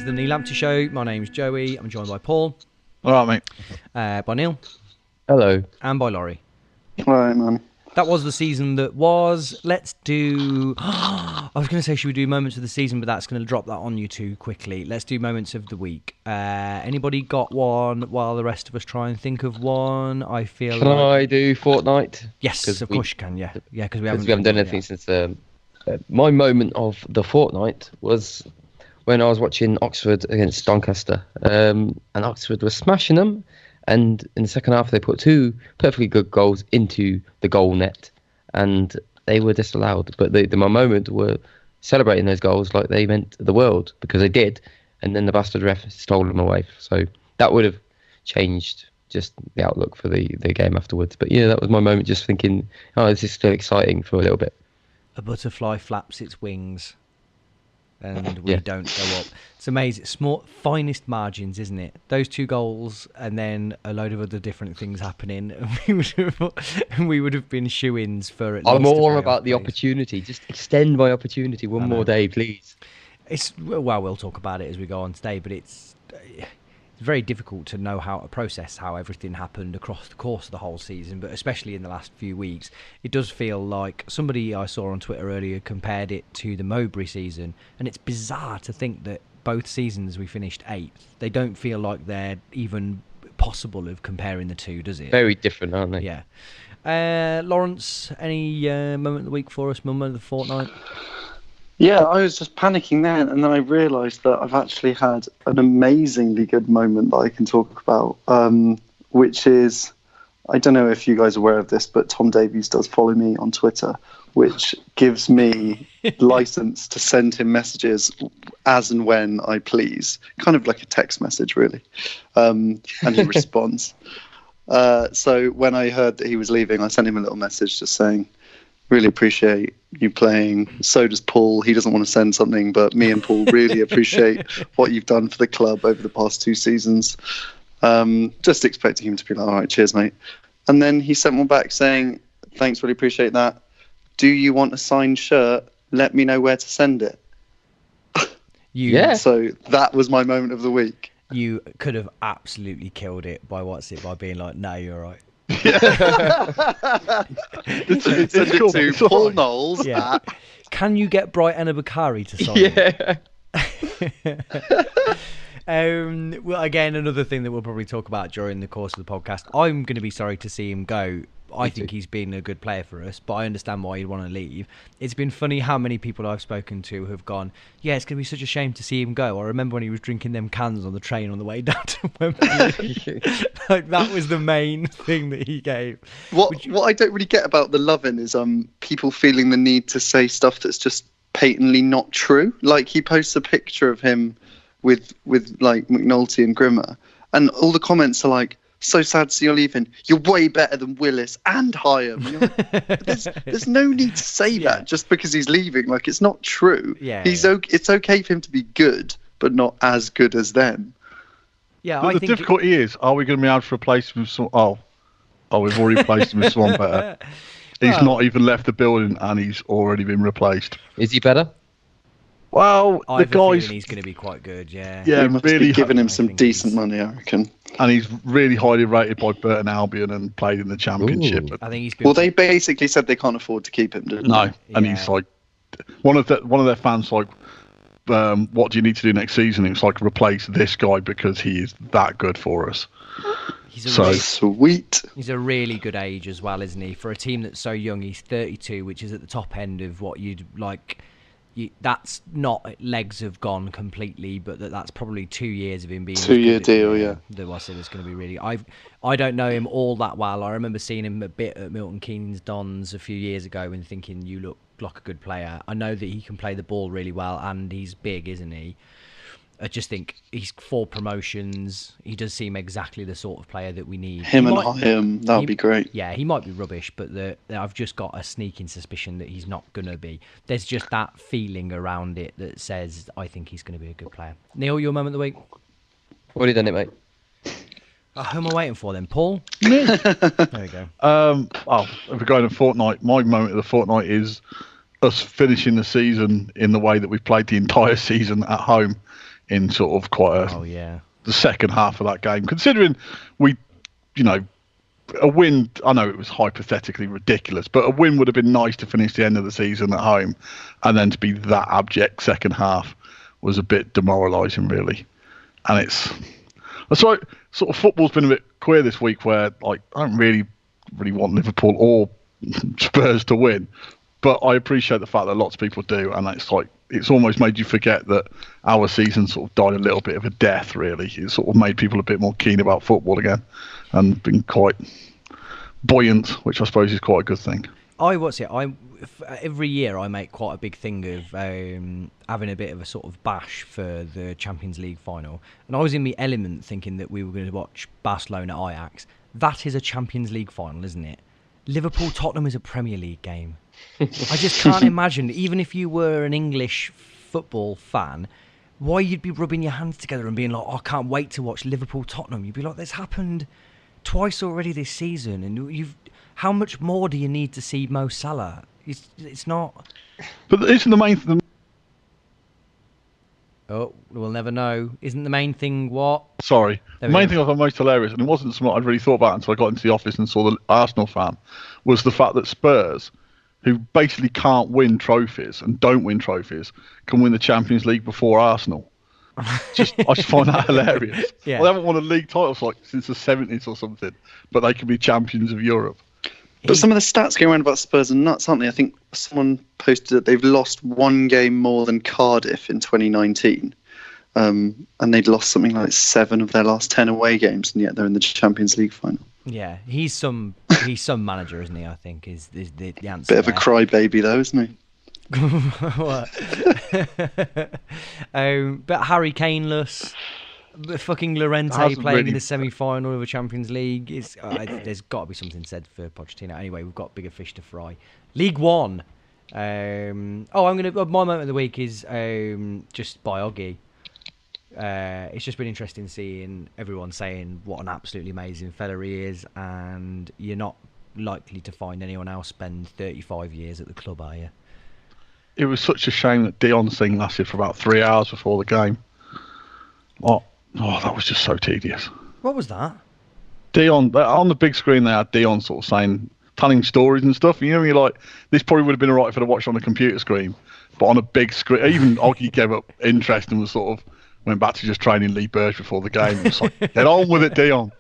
to the Neil Lamptey Show. My name's Joey. I'm joined by Paul. All right, mate. By Neil. Hello. And by Laurie. All right, man. That was the season that was. Let's do... I was going to say, should we do moments of the season, but that's going to drop that on you too quickly. Let's do moments of the week. Anybody got one while the rest of us try and think of one? I feel Can I do Fortnite? Yes, of course you can, yeah. Yeah, because we haven't done anything since... my moment of the fortnight was when I was watching Oxford against Doncaster. And Oxford was smashing them. And in the second half, they put two perfectly good goals into the goal net, and they were disallowed. But my moment were celebrating those goals like they meant the world, because they did. And then the bastard ref stole them away. So that would have changed just the outlook for the game afterwards. But yeah, that was my moment, just thinking, oh, this is still exciting for a little bit. A butterfly flaps its wings and we don't go up. It's amazing. Small, finest margins, isn't it? Those two goals and then a load of other different things happening. And we would have been shoo-ins for at least. I'm all about the opportunity. Just extend my opportunity one more day, please. We'll talk about it as we go on today, but it's very difficult to know how to process how everything happened across the course of the whole season, but especially in the last few weeks. It does feel like somebody I saw on Twitter earlier compared it to the Mowbray season, and it's bizarre to think that both seasons we finished 8th. They don't feel like they're even possible of comparing the two, does it? Very different, aren't they? Yeah. Lawrence, any moment of the week for us, moment of the fortnight? Yeah, I was just panicking then, and then I realised that I've actually had an amazingly good moment that I can talk about, which is, I don't know if you guys are aware of this, but Tom Davies does follow me on Twitter, which gives me license to send him messages as and when I please, kind of like a text message, really, and he responds. So when I heard that he was leaving, I sent him a little message just saying, really appreciate you playing. So does Paul. He doesn't want to send something, but me and Paul really appreciate what you've done for the club over the past 2 seasons. Just expecting him to be like, all right, cheers, mate. And then he sent one back saying, thanks, really appreciate that. Do you want a signed shirt? Let me know where to send it. So that was my moment of the week. You could have absolutely killed it by being like, no, you're right. It's cool. To Paul Knowles. Yeah. Can you get Bright Enabakari to sign it? Well, again, another thing that we'll probably talk about during the course of the podcast. I'm going to be sorry to see him go. I think he's been a good player for us, but I understand why he'd want to leave. It's been funny how many people I've spoken to have gone, yeah, it's going to be such a shame to see him go. I remember when he was drinking them cans on the train on the way down to Wembley. Like, that was the main thing that he gave. What I don't really get about the loving is people feeling the need to say stuff that's just patently not true. Like, he posts a picture of him with like McNulty and Grimmer, and all the comments are like, so sad to see you're leaving. You're way better than Willis and Hyam. There's no need to say that just because he's leaving. Like, it's not true. It's okay for him to be good, but not as good as them. Yeah, but the difficulty is, are we going to be able to replace him with some? Oh, we've already replaced him with someone better. He's not even left the building, and he's already been replaced. Is he better? Well, the guy's... he's going to be quite good, yeah. Yeah, we must really be giving him some decent money, I reckon. And he's really highly rated by Burton Albion and played in the Championship. I think he's been... Well, they basically said they can't afford to keep him, didn't they? And he's like... One of their fans like, what do you need to do next season? It's like, replace this guy because he is that good for us. Sweet. He's a really good age as well, isn't he? For a team that's so young, he's 32, which is at the top end of what you'd like... that's not legs have gone completely, but that's probably 2 years of him being 2-year deal. Yeah, the I said it's going to be really. I don't know him all that well. I remember seeing him a bit at Milton Keynes Dons a few years ago and thinking, you look like a good player. I know that he can play the ball really well and he's big, isn't he? I just think he's 4 promotions. He does seem exactly the sort of player that we need. Him, that would be great. Yeah, he might be rubbish, but I've just got a sneaking suspicion that he's not going to be. There's just that feeling around it that says I think he's going to be a good player. Neil, your moment of the week? Already done it, mate. Who am I waiting for then? Paul? There we go. If we're going to fortnight, my moment of the fortnight is us finishing the season in the way that we've played the entire season at home. in sort of quite the second half of that game. Considering we, a win, I know it was hypothetically ridiculous, but a win would have been nice to finish the end of the season at home, and then to be that abject second half was a bit demoralising, really. And that's why sort of football's been a bit queer this week, where I don't really want Liverpool or Spurs to win, but I appreciate the fact that lots of people do, and it's almost made you forget that our season sort of died a little bit of a death, really. It sort of made people a bit more keen about football again and been quite buoyant, which I suppose is quite a good thing. Every year I make quite a big thing of having a bit of a sort of bash for the Champions League final. And I was in the element thinking that we were going to watch Barcelona-Ajax. That is a Champions League final, isn't it? Liverpool-Tottenham is a Premier League game. I just can't imagine, even if you were an English football fan, why you'd be rubbing your hands together and being like, I can't wait to watch Liverpool-Tottenham. You'd be like, this happened twice already this season, and how much more do you need to see Mo Salah? It's not... But isn't the main thing... Oh, we'll never know. Isn't the main thing what? Sorry. The main thing I found most hilarious, and it wasn't something I'd really thought about until I got into the office and saw the Arsenal fan, was the fact that Spurs, who basically can't win trophies and don't win trophies, can win the Champions League before Arsenal. I just find that hilarious. Yeah. Well, they haven't won a league title since the 70s or something, but they can be champions of Europe. But some of the stats going around about Spurs are nuts, aren't they? I think someone posted that they've lost one game more than Cardiff in 2019. And they'd lost something like 7 of their last 10 away games, and yet they're in the Champions League final. Yeah, he's some manager, isn't he? I think is the answer. Bit of a crybaby, though, isn't he? But Harry Kane-less, fucking Llorente playing in the semi-final of a Champions League. There's got to be something said for Pochettino. Anyway, we've got bigger fish to fry. League One. My moment of the week is just by Oggy. It's just been interesting seeing everyone saying what an absolutely amazing fella he is, and you're not likely to find anyone else spend 35 years at the club, are you? It was such a shame that Dion's thing lasted for about 3 hours before the game. That was just so tedious. What was that? Dion, on the big screen they had Dion sort of telling stories and stuff. You're like, this probably would have been alright if I'd watched on a computer screen, but on a big screen, even Oggy gave up interest and was sort of went back to just training Lee Burge before the game. It was like, get on with it, Dion.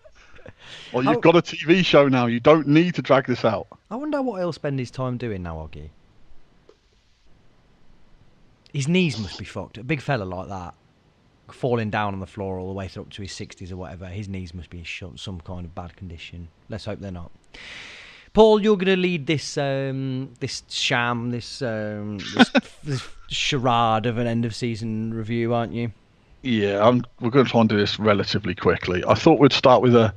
Well, you've got a TV show now. You don't need to drag this out. I wonder what he'll spend his time doing now, Oggy. His knees must be fucked. A big fella like that, falling down on the floor all the way up to his 60s or whatever, his knees must be in some kind of bad condition. Let's hope they're not. Paul, you're going to lead this this charade of an end of season review, aren't you? Yeah, we're going to try and do this relatively quickly. I thought we'd start with a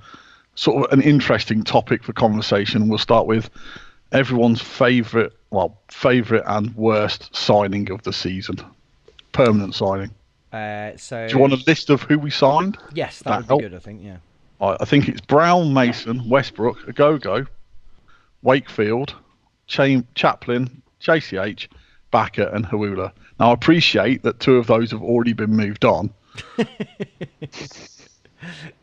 sort of an interesting topic for conversation. We'll start with everyone's favourite and worst signing of the season. Permanent signing. Do you want a list of who we signed? Yes, that would be good, I think, yeah. I think it's Brown, Mason, Westbrook, Agogo, Wakefield, Chaplin, JCH, Bakker and Hawula. Now, I appreciate that 2 of those have already been moved on.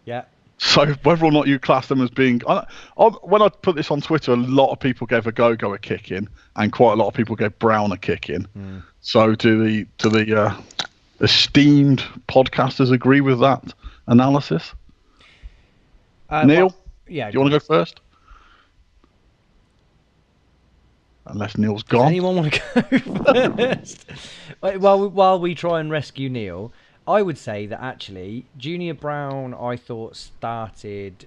Yeah. So whether or not you class them as being... when I put this on Twitter, a lot of people gave Agogo a kick in, and quite a lot of people gave Brown a kick in. Mm. So do the esteemed podcasters agree with that analysis? Neil? Well, yeah. Do you want to go first? Unless Neil's gone. Does anyone want to go first? While we try and rescue Neil, I would say that actually Junior Brown, I thought, started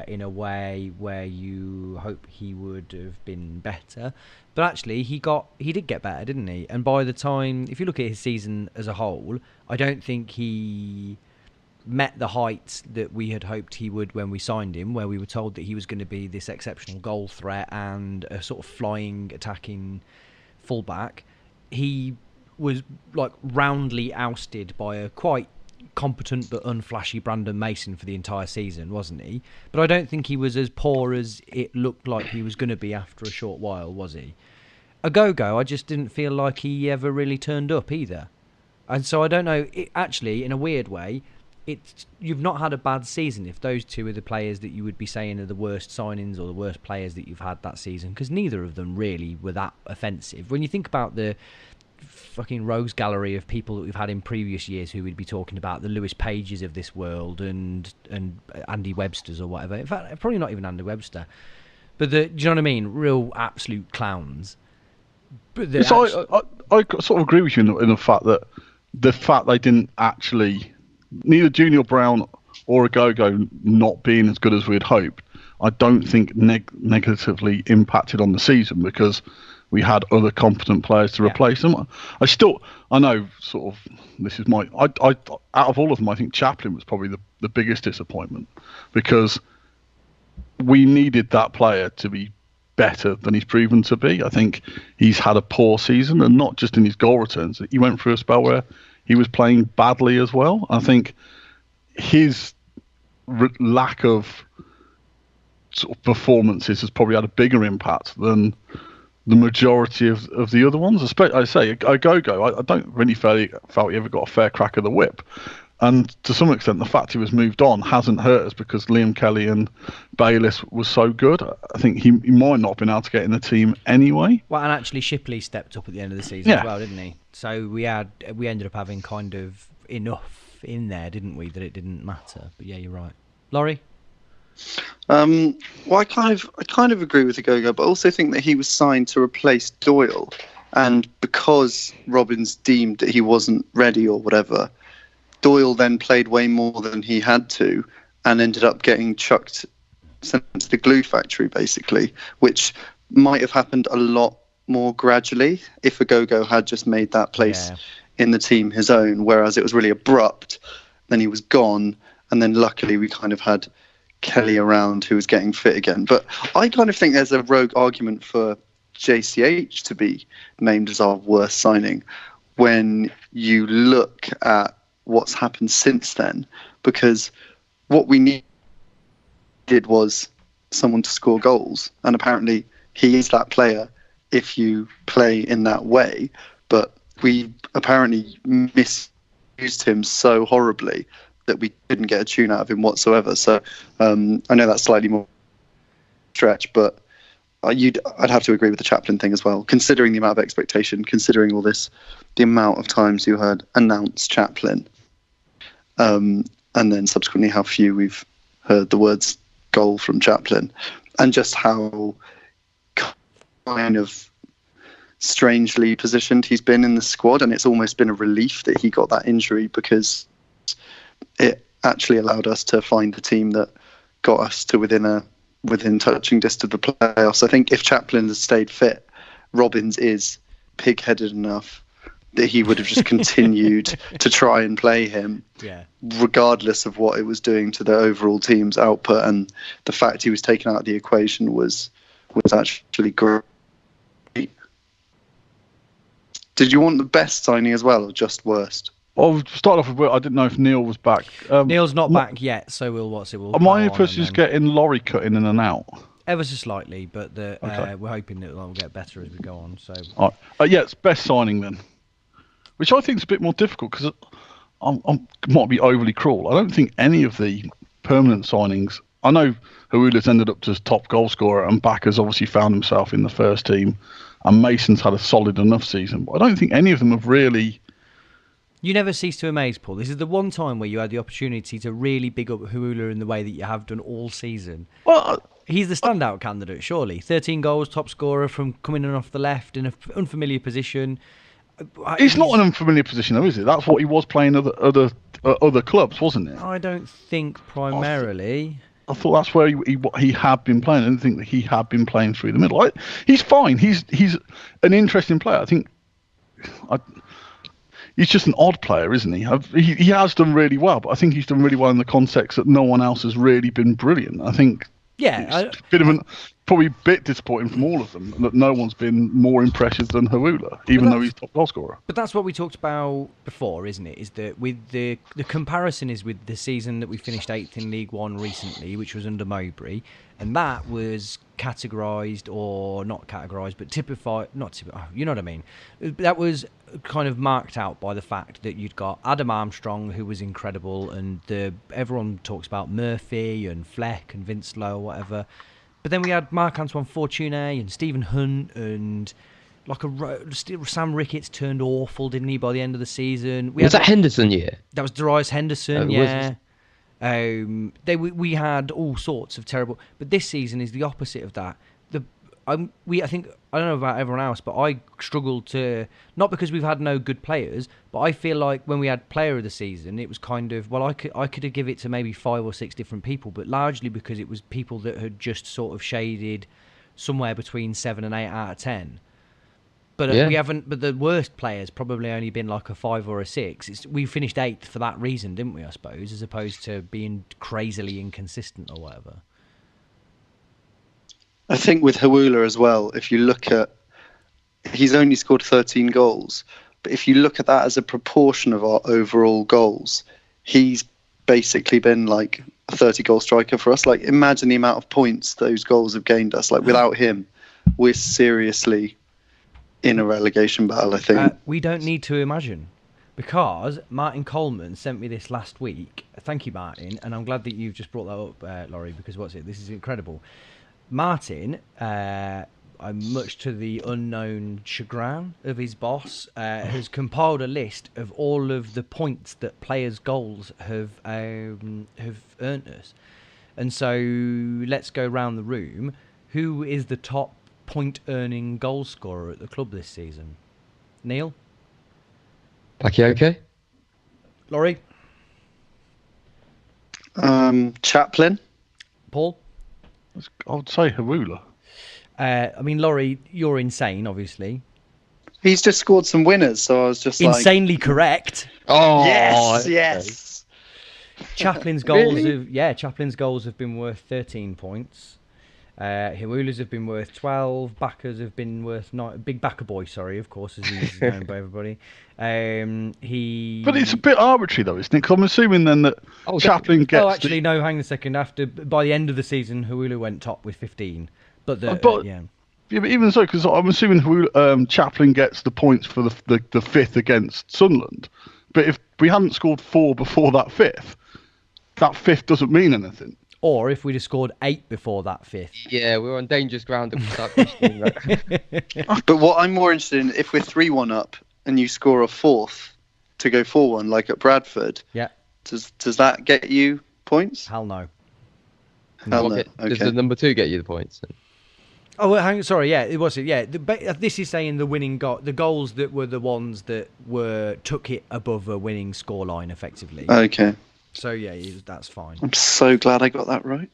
in a way where you hope he would have been better, but actually he did get better, didn't he? And by the time, if you look at his season as a whole, I don't think he met the heights that we had hoped he would when we signed him, where we were told that he was going to be this exceptional goal threat and a sort of flying, attacking fullback. He was roundly ousted by a quite competent but unflashy Brandon Mason for the entire season, wasn't he? But I don't think he was as poor as it looked like he was going to be after a short while, was he? Agogo, I just didn't feel like he ever really turned up either. And so I don't know. Actually, in a weird way, you've not had a bad season if those two are the players that you would be saying are the worst signings or the worst players that you've had that season, because neither of them really were that offensive. When you think about the fucking rogues gallery of people that we've had in previous years who we'd be talking about, the Lewis Pages of this world and Andy Websters or whatever. In fact, probably not even Andy Webster. But do you know what I mean? Real absolute clowns. But I sort of agree with you in the fact that they didn't actually, neither Junior Brown or Agogo not being as good as we'd hoped, I don't think negatively impacted on the season, because we had other competent players to replace them. I know sort of, this is out of all of them, I think Chaplin was probably the biggest disappointment, because we needed that player to be better than he's proven to be. I think he's had a poor season, and not just in his goal returns. He went through a spell where he was playing badly as well. I think his lack of sort of performances has probably had a bigger impact than the majority of the other ones. I say, Agogo, I don't really felt he ever got a fair crack of the whip. And to some extent, the fact he was moved on hasn't hurt us, because Liam Kelly and Bayliss was so good. I think he might not have been able to get in the team anyway. Well, and actually Shipley stepped up at the end of the season as well, didn't he? So we ended up having kind of enough in there, didn't we, that it didn't matter. But yeah, you're right. Laurie? Well, I kind of agree with Agogo, but I also think that he was signed to replace Doyle, and because Robbins deemed that he wasn't ready or whatever, Doyle then played way more than he had to, and ended up getting sent to the glue factory, basically, which might have happened a lot more gradually if Agogo had just made that place in the team his own, whereas it was really abrupt. Then he was gone, and then luckily we kind of had Kelly around who was getting fit again. But I kind of think there's a rogue argument for JCH to be named as our worst signing when you look at what's happened since then, because what we needed was someone to score goals, and apparently he is that player if you play in that way, but we apparently misused him so horribly that we didn't get a tune out of him whatsoever. So I know that's slightly more stretch, but I'd have to agree with the Chaplin thing as well, considering the amount of expectation, considering all this, the amount of times you heard announce Chaplin, and then subsequently how few we've heard the words goal from Chaplin, and just how kind of strangely positioned he's been in the squad. And it's almost been a relief that he got that injury, because it actually allowed us to find the team that got us to within touching distance of the playoffs. I think if Chaplin had stayed fit, Robbins is pig-headed enough that he would have just continued to try and play him, regardless of what it was doing to the overall team's output. And the fact he was taken out of the equation was actually great. Did you want the best signing as well, or just worst? Well, we'll start off with, I didn't know if Neil was back. Neil's not back yet, so we'll am I supposed to just getting Laurie cut in and out? Ever so slightly, but we're hoping that it'll get better as we go on. So, it's best signing then, which I think is a bit more difficult, because I might be overly cruel. I don't think any of the permanent signings. I know Hawula's ended up as top goal scorer, and Backer's obviously found himself in the first team, and Mason's had a solid enough season. But I don't think any of them have really. You never cease to amaze, Paul. This is the one time where you had the opportunity to really big up Hawula in the way that you have done all season. Well, he's the standout candidate, surely. 13 goals, top scorer from coming in off the left in an unfamiliar position. It's not an unfamiliar position, though, is it? That's what he was playing other clubs, wasn't it? I don't think primarily. I thought that's where he had been playing. I didn't think that he had been playing through the middle. He's fine. He's an interesting player. I think. He's just an odd player, isn't he? He has done really well, but I think he's done really well in the context that no one else has really been brilliant. I think. Yeah, bit of an. probably a bit disappointing from all of them that no one's been more impressive than Hawula, even though he's top goal scorer. But that's what we talked about before, isn't it? Is that with the comparison is with the season that we finished 8th in League One recently, which was under Mowbray, and that was categorised, or not categorised, but typified, you know what I mean? That was kind of marked out by the fact that you'd got Adam Armstrong, who was incredible, and everyone talks about Murphy and Fleck and Vince Lowe, whatever. But then we had Marc-Antoine Fortuné and Stephen Hunt, and Sam Ricketts turned awful, didn't he, by the end of the season? Was that Henderson year? That was Darius Henderson, yeah. We had all sorts of terrible... But this season is the opposite of that. I think, I don't know about everyone else, but I struggled to... Not because we've had no good players, but I feel like when we had player of the season, it was kind of... Well, I could have given it to maybe 5 or 6 different people, but largely because it was people that had just sort of shaded somewhere between 7 and 8 out of 10. But we haven't... But the worst players probably only been like a 5 or a 6. We finished 8th for that reason, didn't we, I suppose, as opposed to being crazily inconsistent or whatever. I think with Hawula as well, if you look at... He's only scored 13 goals, but if you look at that as a proportion of our overall goals, he's basically been like a 30-goal striker for us. Like, imagine the amount of points those goals have gained us. Like, without him, we're seriously in a relegation battle, I think. We don't need to imagine, because Martin Coleman sent me this last week. Thank you, Martin, and I'm glad that you've just brought that up, Laurie, because this is incredible. Martin, much to the unknown chagrin of his boss, has compiled a list of all of the points that players' goals have earned us. And so let's go round the room. Who is the top point-earning goal scorer at the club this season? Neil? Bakayoko? Laurie? Chaplin? Paul? I would say Hawula. I mean, Laurie, you're insane, obviously. He's just scored some winners, so I was just insanely correct. Oh, yes. Chaplin's goals, really? Chaplin's goals have been worth 13 points. Hawula's have been worth 12. Backer's have been worth 9. Big Backer Boy, sorry, of course, as he's known by everybody. But it's a bit arbitrary, though, isn't it? Because I'm assuming then that Chaplin gets... Oh, actually, no, hang on a second. By the end of the season, Hawula went top with 15. But Yeah, but even so, because I'm assuming Chaplin gets the points for the fifth against Sunderland. But if we hadn't scored 4 before that fifth doesn't mean anything. Or if we'd have scored 8 before that 5th. Yeah, we're on dangerous ground if we start questioning that. But what I'm more interested in, if we're 3-1 up and you score a 4th to go 4-1, like at Bradford, yeah, does that get you points? Hell no. Hell no. Does Okay. the number 2 get you the points? Oh, well, hang on, sorry, yeah, it was it. Yeah, this is saying the winning the goals that were the ones that took it above a winning scoreline, effectively. Okay. So yeah, that's fine. I'm so glad I got that right.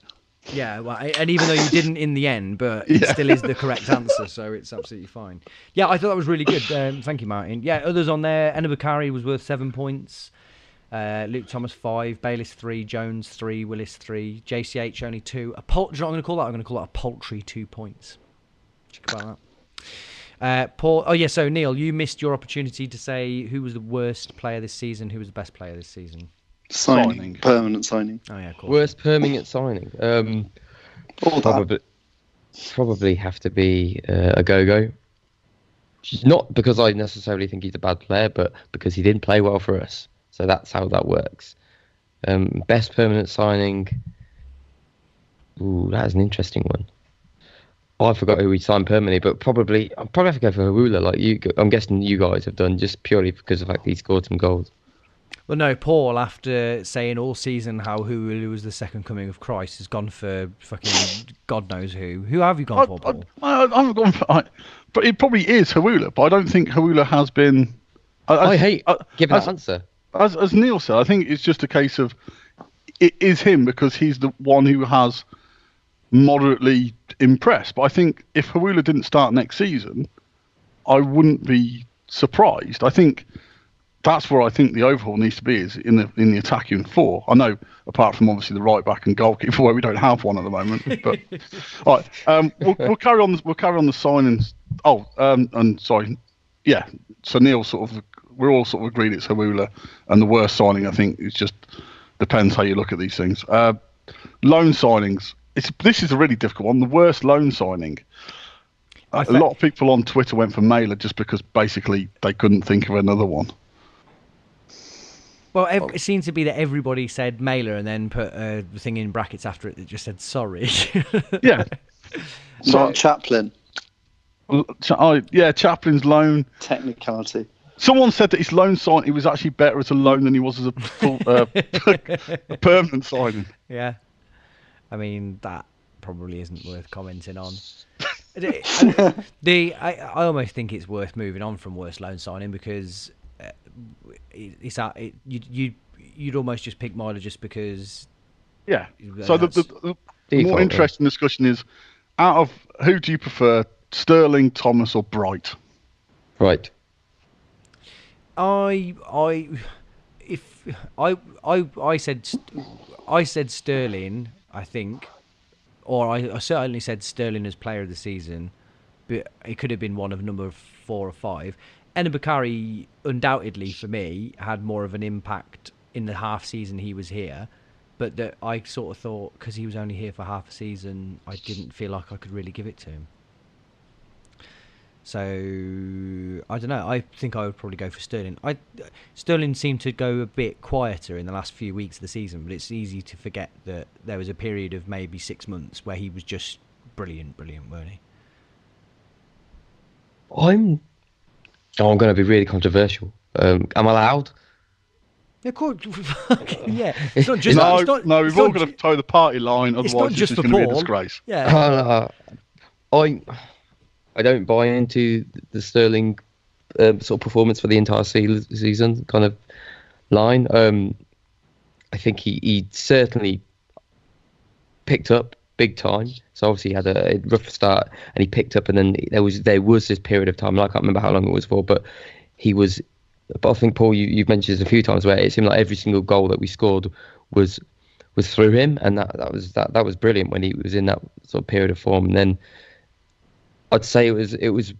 Yeah, well, and even though you didn't in the end, but it still is the correct answer, so it's absolutely fine. Yeah, I thought that was really good. Thank you, Martin. Yeah, others on there. Enna Bakari was worth 7 points. Luke Thomas 5, Bayliss 3, Jones 3, Willis 3, JCH only 2. Do you know what I'm going to call that? I'm going to call that a paltry 2 points. Check about that. Paul. Oh yeah. So Neil, you missed your opportunity to say who was the worst player this season. Who was the best player this season? Signing. Permanent signing. Oh yeah, of course. Worst permanent signing. Probably have to be a go-go. Not because I necessarily think he's a bad player, but because he didn't play well for us. So that's how that works. Best permanent signing. Ooh, that is an interesting one. I forgot who we signed permanently, but I'll probably have to go for Hawula, like you. I'm guessing you guys have done, just purely because of the fact that he scored some goals. Well, no, Paul, after saying all season how Hawula was the second coming of Christ, has gone for fucking God knows who. Who have you gone for, Paul? I haven't gone for... but it probably is Hawula, but I don't think Hawula has been... I hate giving that answer. As Neil said, I think it's just a case of... It is him because he's the one who has moderately impressed. But I think if Hawula didn't start next season, I wouldn't be surprised. I think... that's where I think the overhaul needs to be, is in the attacking four. I know, apart from obviously the right back and goalkeeper, where we don't have one at the moment. But all right, we'll carry on. We'll carry on the signings. And sorry, yeah. So Neil we're all sort of agreed it's Hawula, and the worst signing, I think, is just depends how you look at these things. Loan signings. This is a really difficult one. The worst loan signing. A lot of people on Twitter went for Mailer just because basically they couldn't think of another one. Well, it seemed to be that everybody said Mailer and then put a thing in brackets after it that just said sorry. Yeah. So Chaplin. Yeah, Chaplin's loan. Technicality. Someone said that his loan sign, he was actually better as a loan than he was as a full a permanent signing. Yeah. I mean, that probably isn't worth commenting on. I almost think it's worth moving on from worst loan signing, because you'd almost just pick Myler just because. Yeah. So the more interesting discussion is, out of who do you prefer, Sterling, Thomas, or Bright? Right. I said Sterling, I think, or I certainly said Sterling as player of the season, but it could have been one of number 4 or 5. Ena Bakari, undoubtedly for me, had more of an impact in the half season he was here, but that I sort of thought, because he was only here for half a season, I didn't feel like I could really give it to him. So, I don't know. I think I would probably go for Sterling. Sterling seemed to go a bit quieter in the last few weeks of the season, but it's easy to forget that there was a period of maybe 6 months where he was just brilliant, weren't he? I'm going to be really controversial. Am I allowed? Yeah, yeah. It's not just. No, we've all got to toe the party line, otherwise it's just going to be a disgrace. Yeah. I don't buy into the Sterling sort of performance for the entire season kind of line. I think he certainly picked up big time. So obviously he had a rough start and he picked up, and then there was this period of time, and I can't remember how long it was for, but he was. But I think, Paul, you've mentioned this a few times, where it seemed like every single goal that we scored was through him, and that was brilliant when he was in that sort of period of form. And then I'd say it was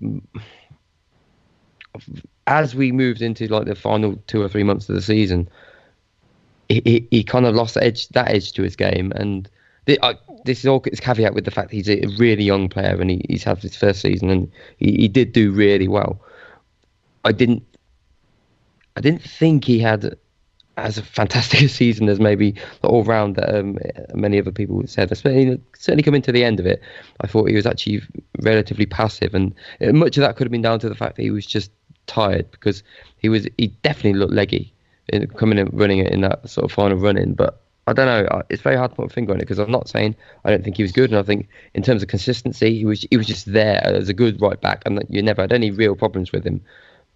as we moved into like the final 2 or 3 months of the season, he kind of lost that edge to his game. And this is all it's caveat with the fact that he's a really young player and he's had his first season, and he did do really well. I didn't think he had as a fantastic a season as maybe all round that many other people said. Certainly coming to the end of it, I thought he was actually relatively passive, and much of that could have been down to the fact that he was just tired, because he definitely looked leggy coming and running it in that sort of final run-in. But I don't know, it's very hard to put a finger on it, because I'm not saying I don't think he was good, and I think in terms of consistency he was just there as a good right back, and you never had any real problems with him.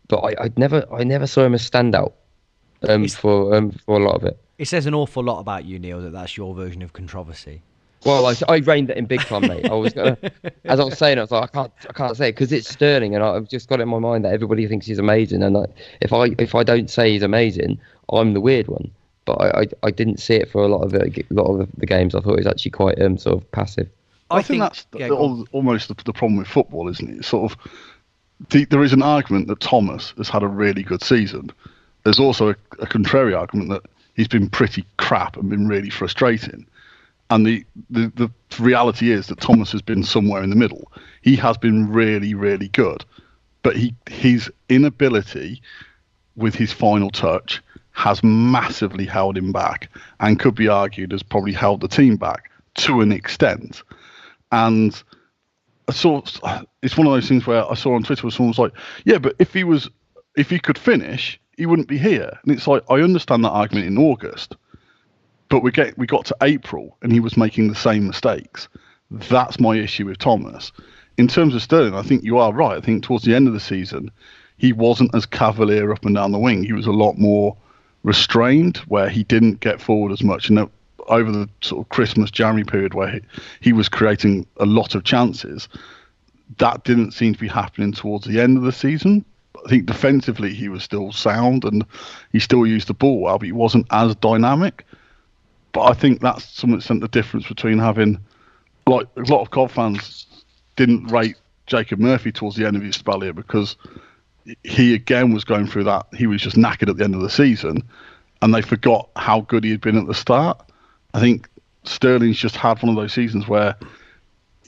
But I never saw him as standout for a lot of it. It says an awful lot about you, Neil, that's your version of controversy. Well, I reined it in big time, mate. I was gonna, as I was saying, I was like, I can't say it because it's Sterling, and I've just got it in my mind that everybody thinks he's amazing, and if I don't say he's amazing, I'm the weird one. But I didn't see it for a lot of the games. I thought he was actually quite sort of passive. I think that's almost the problem with football, isn't it? It's sort of. There is an argument that Thomas has had a really good season. There's also a contrary argument that he's been pretty crap and been really frustrating. And the reality is that Thomas has been somewhere in the middle. He has been really, really good, but his inability with his final touch has massively held him back, and could be argued has probably held the team back to an extent. And it's one of those things where I saw on Twitter where someone was like, yeah, but if he could finish, he wouldn't be here. And it's like, I understand that argument in August, but we got to April and he was making the same mistakes. That's my issue with Thomas. In terms of Sterling, I think you are right. I think towards the end of the season, he wasn't as cavalier up and down the wing. He was a lot more restrained, where he didn't get forward as much. And over the sort of Christmas, January period where he was creating a lot of chances, that didn't seem to be happening towards the end of the season. I think defensively he was still sound and he still used the ball well, but he wasn't as dynamic. But I think that's to some extent the difference between having, like, a lot of COD fans didn't rate Jacob Murphy towards the end of his spell here because he again was going through that. He was just knackered at the end of the season, and they forgot how good he had been at the start. I think Sterling's just had one of those seasons where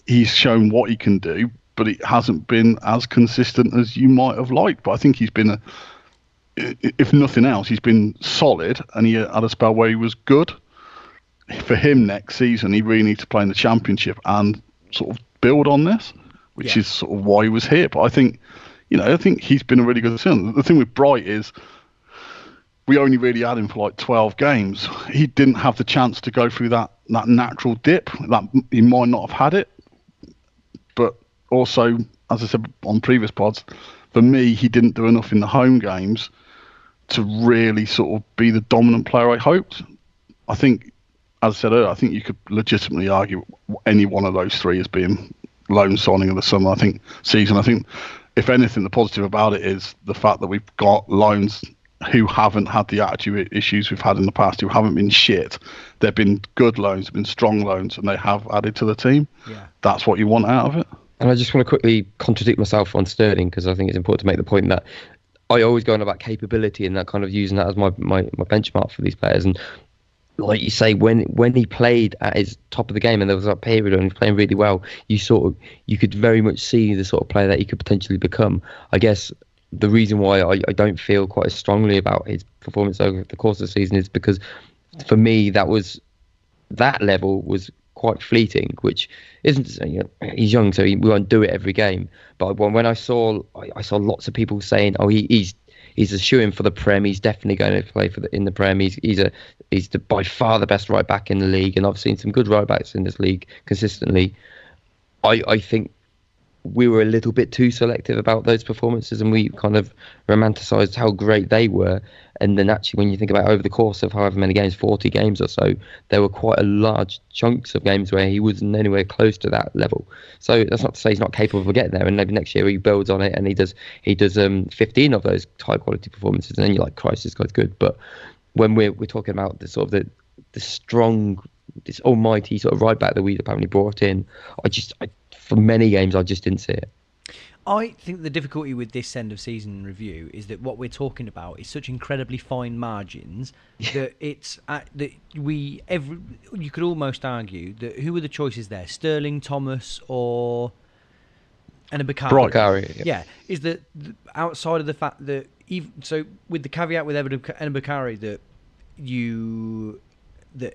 he's shown what he can do, but it hasn't been as consistent as you might have liked. But I think he's been, if nothing else, he's been solid, and he had a spell where he was good. For him next season, he really needs to play in the Championship and sort of build on this, which is sort of why he was here. But I think, I think he's been a really good season. The thing with Bright is we only really had him for like 12 games. He didn't have the chance to go through that natural dip. That he might not have had it. But also, as I said on previous pods, for me, he didn't do enough in the home games to really sort of be the dominant player I hoped. I think, as I said earlier, I think you could legitimately argue any one of those three as being loan signing of the summer. I think if anything, the positive about it is the fact that we've got loans who haven't had the attitude issues we've had in the past, who haven't been shit. They've been good loans, they've been strong loans, and they have added to the team. Yeah. That's what you want out of it. And I just want to quickly contradict myself on Sterling, because I think it's important to make the point that I always go on about capability and that kind of using that as my benchmark for these players. And like you say, when he played at his top of the game and there was that period when he was playing really well, you could very much see the sort of player that he could potentially become. I guess the reason why I don't feel quite as strongly about his performance over the course of the season is because for me that level was quite fleeting, which isn't, he's young, so we won't do it every game. But when I saw lots of people saying, "Oh, he's a shoo-in for the Prem. He's definitely going to play in the Prem. He's by far the best right back in the league." And I've seen some good right backs in this league consistently. I think we were a little bit too selective about those performances, and we kind of romanticised how great they were. And then actually, when you think about over the course of however many games, 40 games or so, there were quite a large chunks of games where he wasn't anywhere close to that level. So that's not to say he's not capable of getting there. And maybe next year he builds on it and he does 15 of those high quality performances, and then you're like, Christ, this guy's good. But when we're talking about the sort of the strong, this almighty sort of right back that we apparently brought in, for many games I just didn't see it. I think the difficulty with this end of season review is that what we're talking about is such incredibly fine margins that you could almost argue that who were the choices there, Sterling, Thomas, or Bakari? Yeah, is that outside of the fact that with the caveat with Bakari that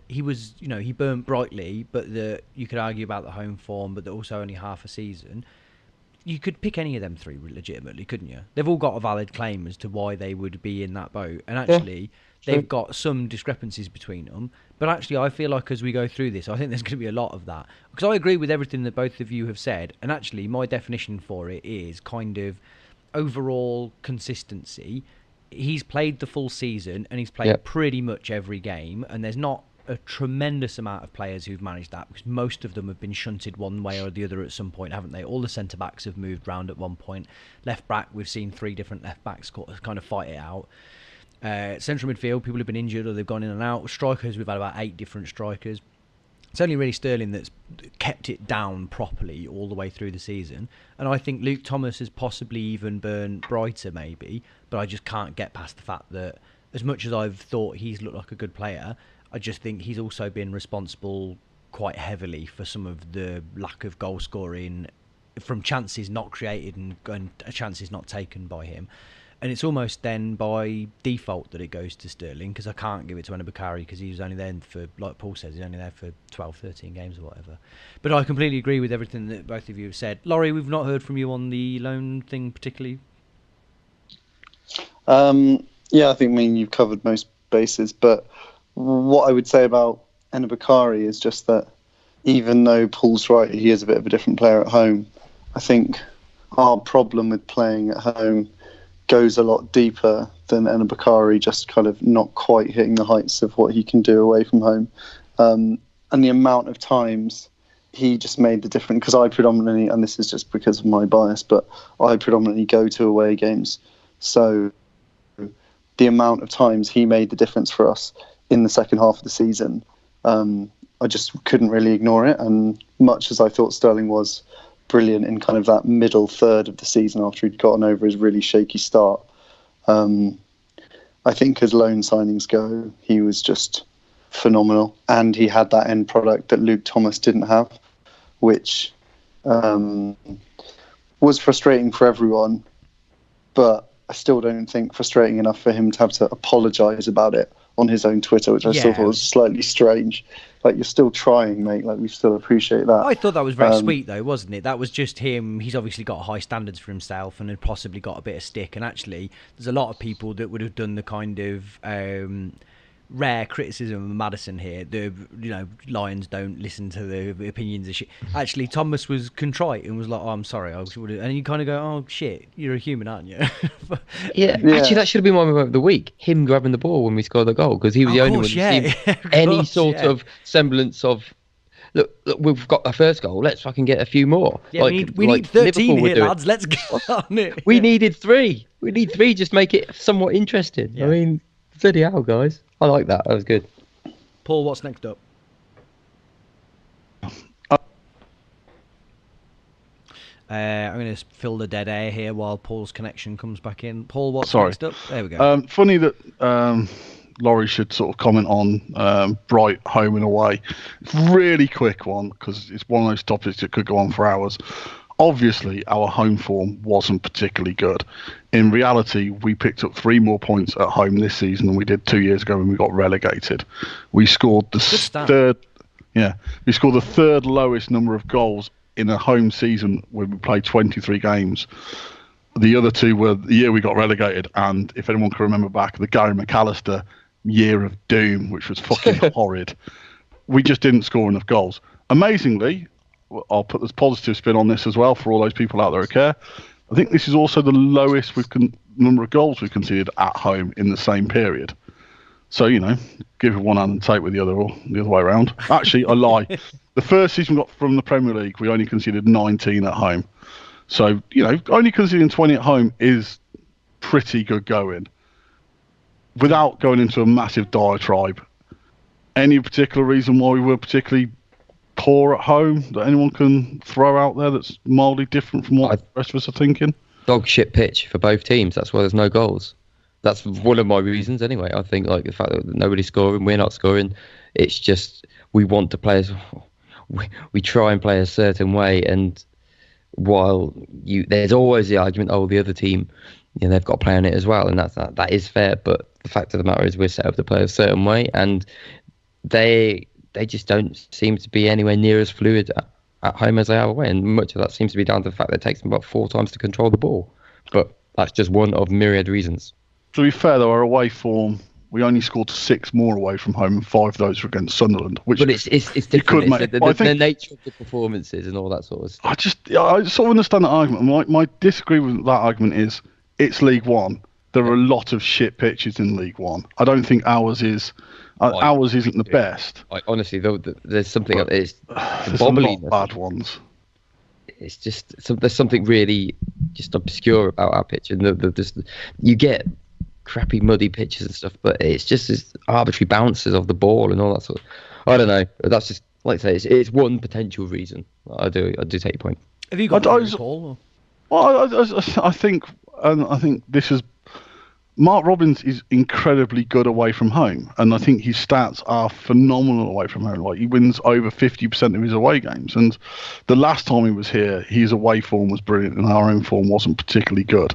he was, he burnt brightly, but that you could argue about the home form, but that also only half a season. You could pick any of them three legitimately, couldn't you? They've all got a valid claim as to why they would be in that boat. And actually, they've got some discrepancies between them. But actually, I feel like as we go through this, I think there's going to be a lot of that. Because I agree with everything that both of you have said. And actually, my definition for it is kind of overall consistency. He's played the full season and he's played pretty much every game. And there's not a tremendous amount of players who've managed that, because most of them have been shunted one way or the other at some point, haven't they? All the centre backs have moved round at one point. Left back, we've seen 3 different left backs kind of fight it out. Central midfield, people have been injured or they've gone in and out. Strikers, we've had about 8 different strikers. It's only really Sterling that's kept it down properly all the way through the season. And I think Luke Thomas has possibly even burned brighter, maybe, but I just can't get past the fact that as much as I've thought he's looked like a good player, I just think he's also been responsible quite heavily for some of the lack of goal scoring from chances not created and chances not taken by him. And it's almost then by default that it goes to Sterling, because I can't give it to Bakari because he was only there for, like Paul says, he's only there for 12, 13 games or whatever. But I completely agree with everything that both of you have said. Laurie, we've not heard from you on the loan thing particularly. Yeah, I think you've covered most bases, but what I would say about Bakari is just that even though Paul's right, he is a bit of a different player at home, I think our problem with playing at home goes a lot deeper than Bakari just kind of not quite hitting the heights of what he can do away from home. And the amount of times he just made the difference, because I predominantly, and this is just because of my bias, but I predominantly go to away games So the amount of times he made the difference for us in the second half of the season, I just couldn't really ignore it. And much as I thought Sterling was brilliant in kind of that middle third of the season after he'd gotten over his really shaky start, I think as loan signings go, he was just phenomenal. And he had that end product that Luke Thomas didn't have, which was frustrating for everyone, but I still don't think frustrating enough for him to have to apologise about it on his own Twitter, which I still thought was slightly strange. Like, you're still trying, mate. Like, we still appreciate that. I thought that was very sweet, though, wasn't it? That was just him. He's obviously got high standards for himself and had possibly got a bit of stick. And actually, there's a lot of people that would have done the kind of rare criticism of Maddison here. Lions don't listen to the opinions of shit. Actually, Thomas was contrite and was like, "Oh, I'm sorry." And you kind of go, "Oh shit, you're a human, aren't you?" yeah. Actually, that should have been my moment of the week. Him grabbing the ball when we scored the goal, because he was the only one who seemed any sort of semblance of. Look, we've got our first goal. Let's fucking get a few more. Yeah, we need 13 here, lads. Let's get on it. We needed 3. We need 3 just to make it somewhat interesting. Yeah. I mean, bloody hell, guys. I like that. That was good. Paul, what's next up? I'm going to fill the dead air here while Paul's connection comes back in. Paul, what's next up? There we go. Funny that Laurie should sort of comment on Bright home and away. It's a really quick one, because it's one of those topics that could go on for hours. Obviously, our home form wasn't particularly good. In reality, we picked up 3 more points at home this season than we did 2 years ago when we got relegated. We scored the third. Yeah, we scored the third lowest number of goals in a home season when we played 23 games. The other 2 were the year we got relegated, and if anyone can remember back, the Gary McAllister year of doom, which was fucking horrid. We just didn't score enough goals. Amazingly, I'll put this positive spin on this as well for all those people out there who care. I think this is also the lowest number of goals we've conceded at home in the same period. So, give it one hand and take with the other way around. Actually, I lie. The first season we got from the Premier League, we only conceded 19 at home. So, only conceding 20 at home is pretty good going. Without going into a massive diatribe, any particular reason why we were particularly poor at home that anyone can throw out there that's mildly different from what the rest of us are thinking? Dog shit pitch for both teams. That's why there's no goals. That's one of my reasons anyway. I think the fact that nobody's scoring, we're not scoring. It's just we want to play we try and play a certain way, and while there's always the argument, the other team, they've got to play on it as well, and that is fair. But the fact of the matter is we're set up to play a certain way, and they just don't seem to be anywhere near as fluid at home as they are away. And much of that seems to be down to the fact that it takes them about 4 times to control the ball. But that's just one of myriad reasons. To be fair, though, our away form, we only scored 6 more away from home, and 5 of those were against Sunderland. But it's different. The nature of the performances and all that sort of stuff. I sort of understand that argument. My disagreement with that argument is it's League One. There are a lot of shit pitches in League One. I don't think ours is. Ours isn't the best. Honestly, though, there's something. There's a lot of bad ones. It's just there's something really just obscure about our pitch, and you get crappy muddy pitches and stuff, but it's just this arbitrary bounces of the ball and all that sort of. I don't know. That's just like I say, it's one potential reason. I do take your point. Have you got Paul? Well, I think this is. Mark Robins is incredibly good away from home, and I think his stats are phenomenal away from home. Like, he wins over 50% of his away games, and the last time he was here, his away form was brilliant, and our own form wasn't particularly good.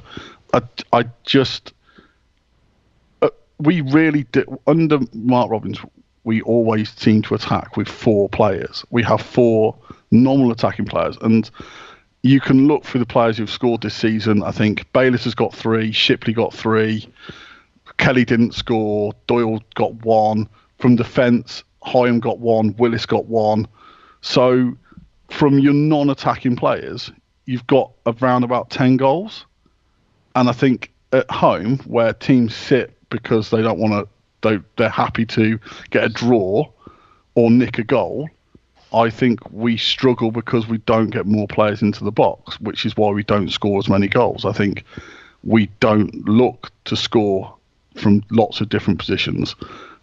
We really did under Mark Robins. We always seem to attack with 4 players. We have 4 normal attacking players, and you can look through the players who've scored this season. I think Bayliss has got 3, Shipley got 3, Kelly didn't score, Doyle got 1. From defence, Hyam got 1, Willis got 1. So from your non-attacking players, you've got around about 10 goals. And I think at home, where teams sit because they don't want to, they're happy to get a draw or nick a goal, I think we struggle because we don't get more players into the box, which is why we don't score as many goals. I think we don't look to score from lots of different positions.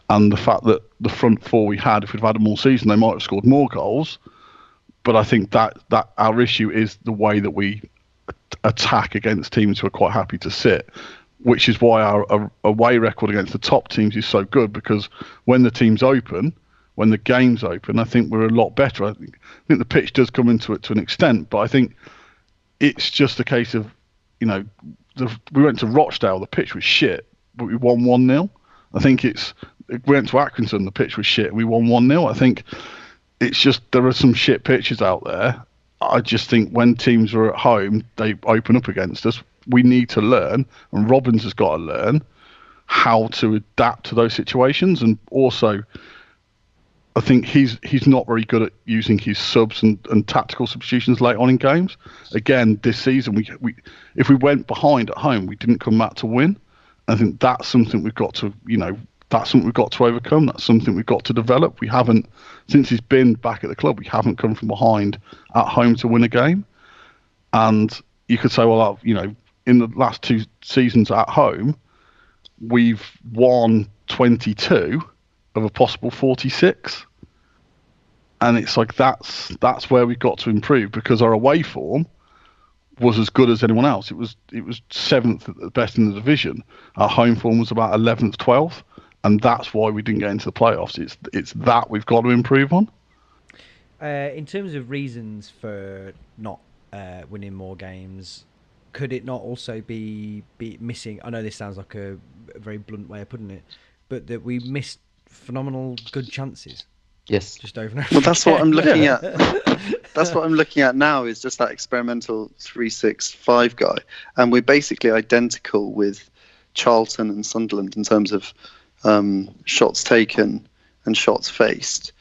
And the fact that the front four we had, if we'd had them all season, they might have scored more goals. But I think that our issue is the way that we attack against teams who are quite happy to sit, which is why our away record against the top teams is so good, because when the team's open, when the game's open, I think we're a lot better. I think the pitch does come into it to an extent, but I think it's just a case of, we went to Rochdale, the pitch was shit, but we won 1-0. I think we went to Accrington, the pitch was shit, and we won 1-0. I think it's just there are some shit pitches out there. I just think when teams are at home, they open up against us. We need to learn, and Robbins has got to learn how to adapt to those situations. And also, I think he's not very good at using his subs and tactical substitutions late on in games. Again, this season, we if we went behind at home, we didn't come back to win. I think that's something we've got to, that's something we've got to overcome. That's something we've got to develop. We haven't, since he's been back at the club, we haven't come from behind at home to win a game. And you could say, well, in the last 2 seasons at home, we've won 22 of a possible 46. And it's like that's where we've got to improve, because our away form was as good as anyone else. It was 7th at the best in the division. Our home form was about 11th, 12th, and that's why we didn't get into the playoffs. It's that we've got to improve on. In terms of reasons for not winning more games, could it not also be missing? I know this sounds like a very blunt way of putting it, but that we missed phenomenal good chances. Yes, just over and over. Well, that's what I'm looking at. That's what I'm looking at now, is just that experimental 3-6-5 guy, and we're basically identical with Charlton and Sunderland in terms of shots taken and shots faced,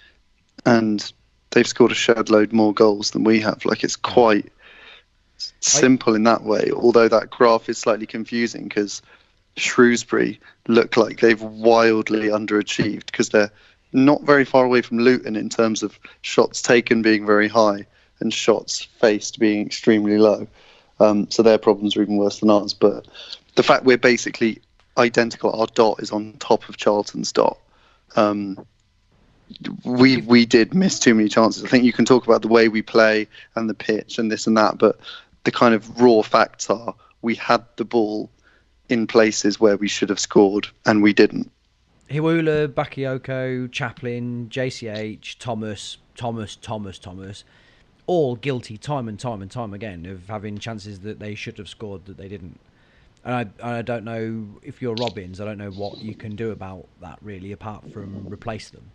and they've scored a shed load more goals than we have. Like, it's quite simple in that way, although that graph is slightly confusing because Shrewsbury look like they've wildly underachieved, because they're not very far away from Luton in terms of shots taken being very high and shots faced being extremely low. So their problems are even worse than ours. But the fact we're basically identical, our dot is on top of Charlton's dot. We did miss too many chances. I think you can talk about the way we play and the pitch and this and that, but the kind of raw facts are we had the ball in places where we should have scored and we didn't. Hiwula, Bakayoko, Chaplin, JCH, Thomas, all guilty time and time again of having chances that they should have scored that they didn't. And I don't know, if you're Robbins, I don't know what you can do about that really, apart from replace them.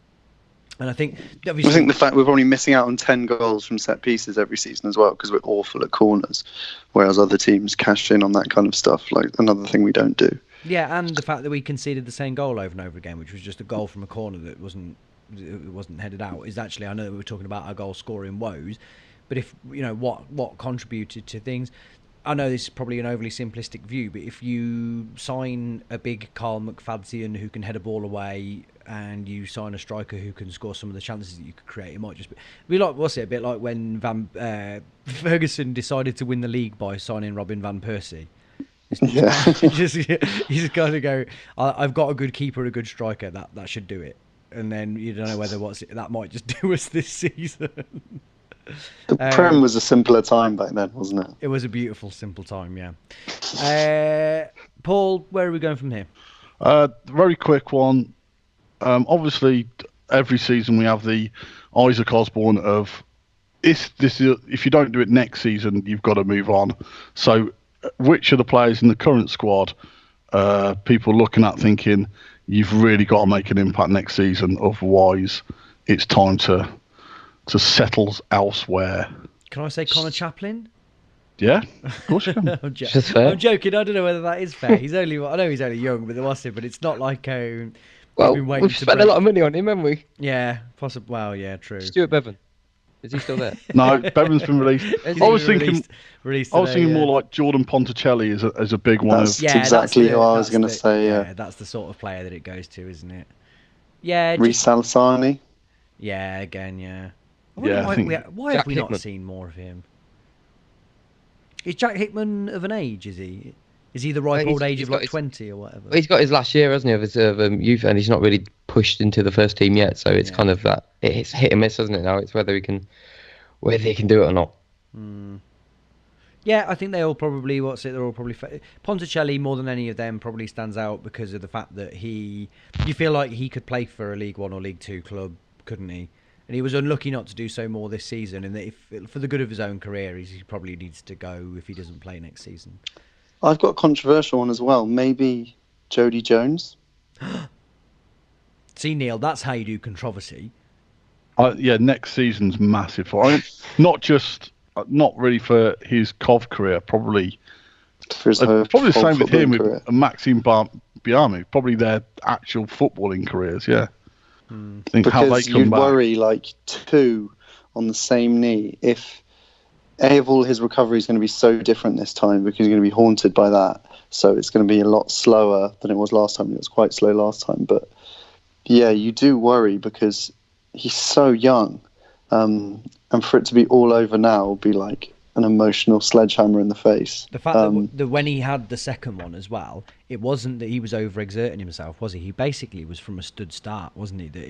And I think the fact we're probably missing out on 10 goals from set pieces every season as well, because we're awful at corners, whereas other teams cash in on that kind of stuff, like another thing we don't do. Yeah, and the fact that we conceded the same goal over and over again, which was just a goal from a corner that wasn't headed out, is actually, I know that we were talking about our goal scoring woes, but if what contributed to things, I know this is probably an overly simplistic view, but if you sign a big Carl McFadzean who can head a ball away, and you sign a striker who can score some of the chances that you could create, it might just be like, what's it, a bit like when Ferguson decided to win the league by signing Robin van Persie. You just kind of go, I've got a good keeper, a good striker, that should do it. And then you don't know whether that might just do us this season. The Prem was a simpler time back then, wasn't it? It was a beautiful, simple time, yeah. Paul, where are we going from here? Very quick one. Obviously, every season we have the Isaac Osborne of, if you don't do it next season, you've got to move on. So, which of the players in the current squad, people looking at thinking, you've really got to make an impact next season, otherwise it's time to settle elsewhere? Can I say Connor Chaplin? Yeah, of course you can. I'm joking. I don't know whether that is fair. I know he's only young, but it's not like we've spent a lot of money on him, haven't we? Yeah, possibly. Well, yeah, true. Stuart Bevan, is he still there? No, Bevan's been released. I was thinking more like Jordan Ponticelli as a big one. That's exactly who I was going to say. Yeah, that's the sort of player that it goes to, isn't it? Yeah. Reece Salasani. Yeah, again, yeah. Why have we not seen more of him? Is Jack Hickman of an age? Is he Is he the ripe old age of like 20 or whatever? He's got his last year, hasn't he, of his youth, and he's not really pushed into the first team yet. So it's kind of that. It's hit and miss, isn't it? Now it's whether he can do it or not. Yeah, I think they all probably. They're all probably. Ponticelli, more than any of them, probably stands out because of the fact that you feel like he could play for a League One or League Two club, couldn't he? And he was unlucky not to do so more this season. And that if for the good of his own career, he probably needs to go if he doesn't play next season. I've got a controversial one as well. Maybe Jody Jones. See, Neil, that's how you do controversy. Next season's massive for him. Not really for his Cov career, probably. For his probably the same with him, career. with Maxime Biami. Probably their actual footballing careers, yeah. Think because how they come you'd back. worry like two on the same knee if all his recovery is going to be so different this time because he's going to be haunted by that. So it's going to be a lot slower than it was last time. It was quite slow last time, but yeah, you do worry because he's so young. And for it to be all over now would be like an emotional sledgehammer in the face. The fact that when he had the second one as well, it wasn't that he was overexerting himself, was he? He basically was from a stood start, wasn't he? That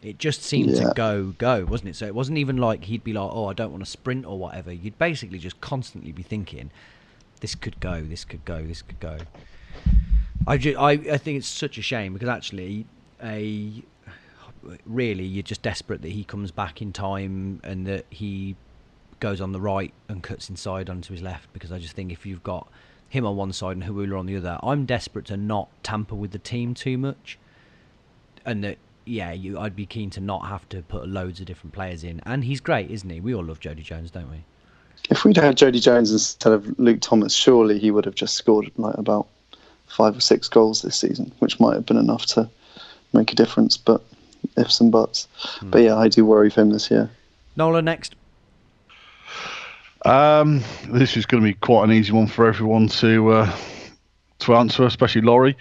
it just seemed to go, wasn't it? So it wasn't even like he'd be like, oh, I don't want to sprint or whatever. You'd basically just constantly be thinking, this could go, this could go, this could go. I think it's such a shame because actually really you're just desperate that he comes back in time and that he goes on the right and cuts inside onto his left, because I just think if you've got him on one side and Hawula on the other, I'm desperate to not tamper with the team too much, and that I'd be keen to not have to put loads of different players in. And he's great, isn't he? We all love Jody Jones, don't we? If we'd had Jody Jones instead of Luke Thomas, surely he would have just scored like about 5 or 6 goals this season, which might have been enough to make a difference, but ifs and buts. But yeah, I do worry for him this year. Nola, next. This is going to be quite an easy one for everyone to answer, especially Laurie.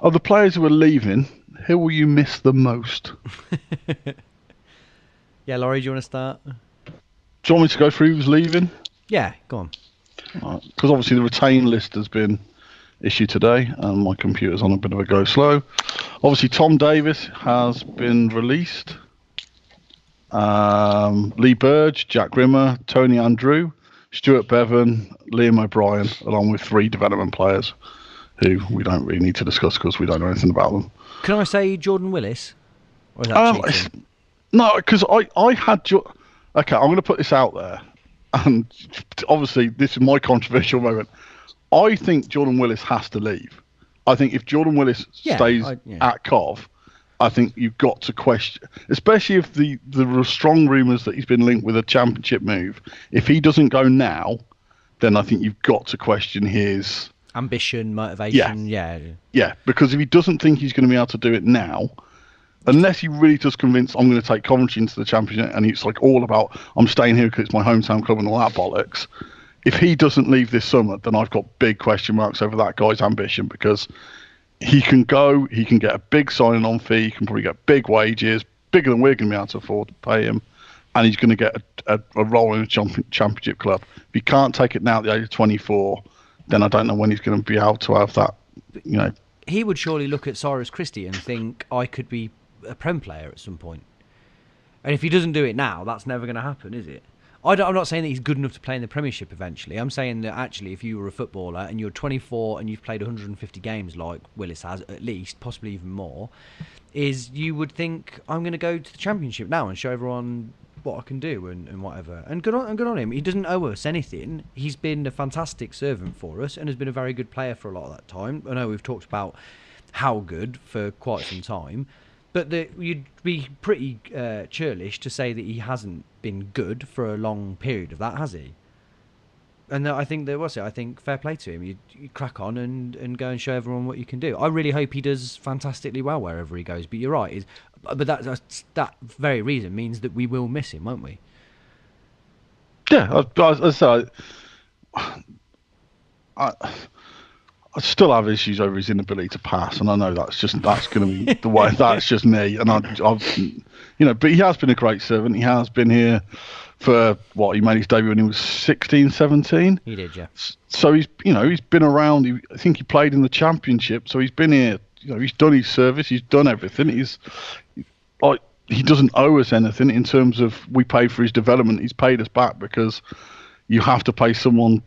Of the players who are leaving, who will you miss the most? Yeah, Laurie, do you want to start? Do you want me to go through who's leaving? Yeah, go on. Because obviously the retain list has been issued today and my computer's on a bit of a go slow. Obviously Tom Davis has been released. Lee Burge, Jack Grimmer, Tony Andrew, Stuart Bevan, Liam O'Brien, along with 3 development players who we don't really need to discuss because we don't know anything about them. Can I say Jordan Willis? Or is that cheating? No, because I had... Okay, I'm going to put this out there. And obviously, this is my controversial moment. I think Jordan Willis has to leave. I think if Jordan Willis stays at Cov, I think you've got to question, especially if the strong rumours that he's been linked with a championship move. If he doesn't go now, then I think you've got to question his ambition, motivation. Yeah, because if he doesn't think he's going to be able to do it now, unless he really does convince I'm going to take Coventry into the championship, and it's like all about I'm staying here because it's my hometown club and all that bollocks. If he doesn't leave this summer, then I've got big question marks over that guy's ambition, because he can go, he can get a big signing on fee, he can probably get big wages, bigger than we're going to be able to afford to pay him, and he's going to get a role in a championship club. If he can't take it now at the age of 24, then I don't know when he's going to be able to have that, He would surely look at Cyrus Christie and think, I could be a Prem player at some point. And if he doesn't do it now, that's never going to happen, is it? I'm not saying that he's good enough to play in the Premiership eventually. I'm saying that actually if you were a footballer and you're 24 and you've played 150 games like Willis has, at least, possibly even more, is you would think, I'm going to go to the Championship now and show everyone what I can do and whatever. And good on him. He doesn't owe us anything. He's been a fantastic servant for us and has been a very good player for a lot of that time. I know we've talked about how good for quite some time. But you'd be pretty churlish to say that he hasn't been good for a long period of that, has he? And I think I think fair play to him. You crack on and go and show everyone what you can do. I really hope he does fantastically well wherever he goes. But you're right. But that very reason means that we will miss him, won't we? Yeah, I still have issues over his inability to pass, and I know that's going to be the way. That's just me, and I've, but he has been a great servant. He has been here for he made his debut when he was 16, 17. He did, yeah. So he's been around. I think he played in the Championship, so he's been here. He's done his service. He's done everything. He doesn't owe us anything in terms of we paid for his development. He's paid us back because you have to pay someone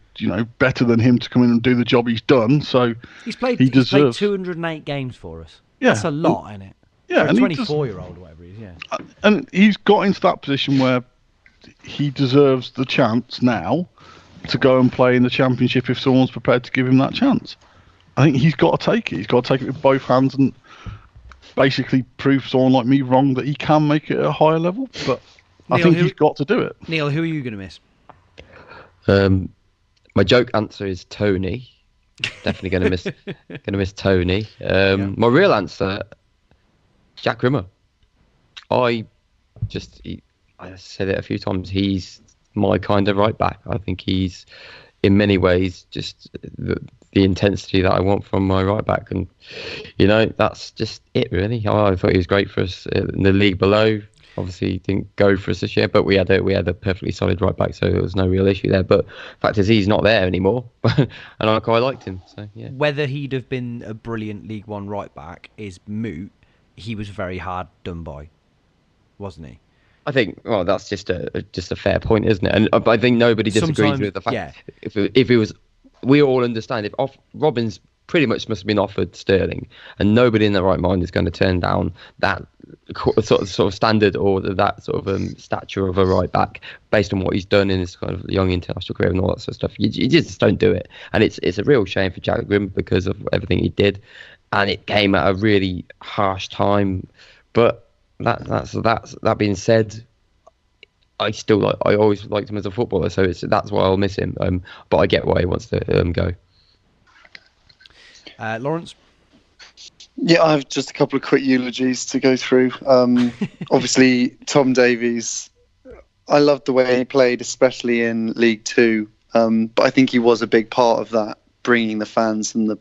better than him to come in and do the job he's done. So he's played 208 games for us. Yeah, that's a lot, isn't it? Yeah, for a 24-year-old or whatever he is. Yeah, and he's got into that position where he deserves the chance now to go and play in the Championship if someone's prepared to give him that chance. I think he's got to take it. He's got to take it with both hands and basically prove someone like me wrong that he can make it at a higher level. But I think he's got to do it. Neil, who are you going to miss? My joke answer is Tony. Definitely going to miss Tony. My real answer, Jack Grimmer. I said it a few times. He's my kind of right back. I think he's, in many ways, just the intensity that I want from my right back, and that's just it really. I thought he was great for us in the league below. Obviously, he didn't go for us this year, but we had a perfectly solid right back, so there was no real issue there. But the fact is, he's not there anymore, and I quite liked him. So yeah. Whether he'd have been a brilliant League One right back is moot. He was very hard done by, wasn't he? I think, that's just a fair point, isn't it? And I think nobody disagrees with the fact if it was, we all understand if Robins pretty much must have been offered Sterling, and nobody in their right mind is going to turn down that sort of standard or that sort of stature of a right back based on what he's done in his kind of young international career and all that sort of stuff. You just don't do it, and it's a real shame for Jack Grimm because of everything he did, and it came at a really harsh time. But that being said, I always liked him as a footballer, so that's why I'll miss him. But I get why he wants to go. Lawrence? Yeah, I have just a couple of quick eulogies to go through. Obviously, Tom Davies, I loved the way he played, especially in League Two. But I think he was a big part of that, bringing the fans and the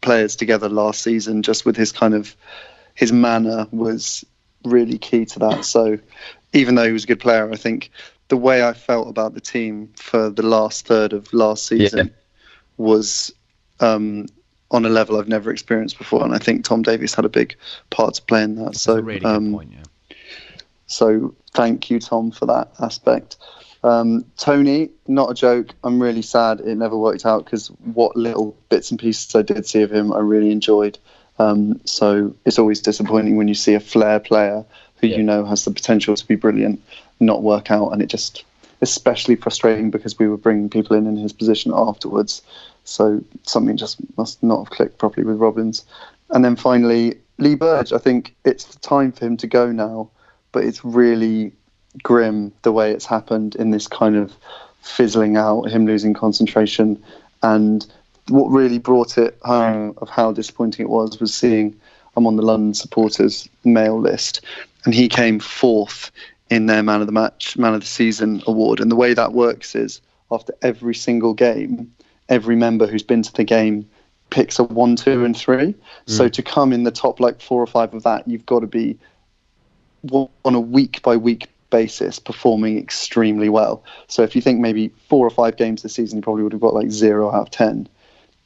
players together last season. Just with his manner was really key to that. So even though he was a good player, I think the way I felt about the team for the last third of last season was on a level I've never experienced before, and I think Tom Davies had a big part to play in that. That's a really good point, yeah. So thank you, Tom, for that aspect. Tony, not a joke. I'm really sad it never worked out because what little bits and pieces I did see of him, I really enjoyed. So it's always disappointing when you see a flair player who has the potential to be brilliant not work out, and it just especially frustrating because we were bringing people in his position afterwards. So something just must not have clicked properly with Robins. And then finally, Lee Burge. I think it's the time for him to go now, but it's really grim the way it's happened in this kind of fizzling out, him losing concentration. And what really brought it home of how disappointing it was seeing I'm on the London supporters mail list, and he came fourth in their Man of the Match, Man of the Season award. And the way that works is after every single game, every member who's been to the game picks a 1, 2, and 3. So to come in the top 4 or 5 of that, you've got to be on a week by week basis performing extremely well. So if you think maybe 4 or 5 games this season, you probably would have got 0 out of 10.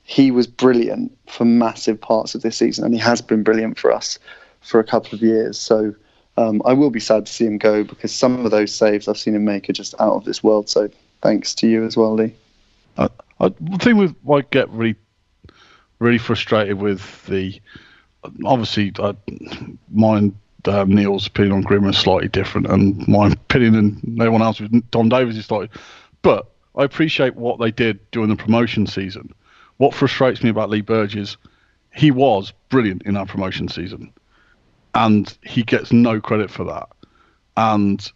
He was brilliant for massive parts of this season, and he has been brilliant for us for a couple of years. So I will be sad to see him go because some of those saves I've seen him make are just out of this world. So thanks to you as well, Lee. The thing I get really frustrated with obviously mine, Neil's opinion on Grimm is slightly different, and my opinion and no one else with Tom Davies is slightly. But I appreciate what they did during the promotion season. What frustrates me about Lee Burge is he was brilliant in our promotion season, and he gets no credit for that. And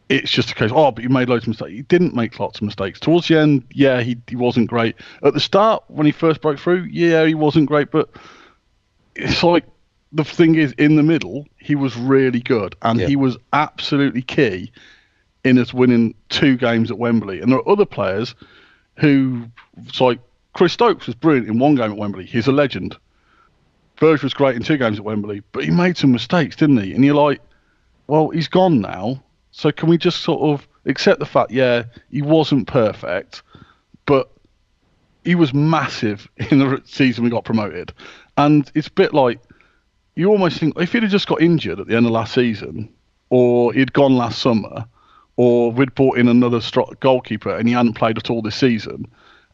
it's just a case, but you made loads of mistakes. He didn't make lots of mistakes. Towards the end, he wasn't great. At the start, when he first broke through, he wasn't great. But it's the thing is, in the middle, he was really good. And he was absolutely key in us winning 2 games at Wembley. And there are other players who, Chris Stokes was brilliant in one game at Wembley. He's a legend. Burge was great in 2 games at Wembley, but he made some mistakes, didn't he? And you're like, well, he's gone now, so can we just sort of accept the fact, yeah, he wasn't perfect, but he was massive in the season we got promoted. And it's a bit like, you almost think, if he'd have just got injured at the end of last season, or he'd gone last summer, or we'd brought in another goalkeeper and he hadn't played at all this season,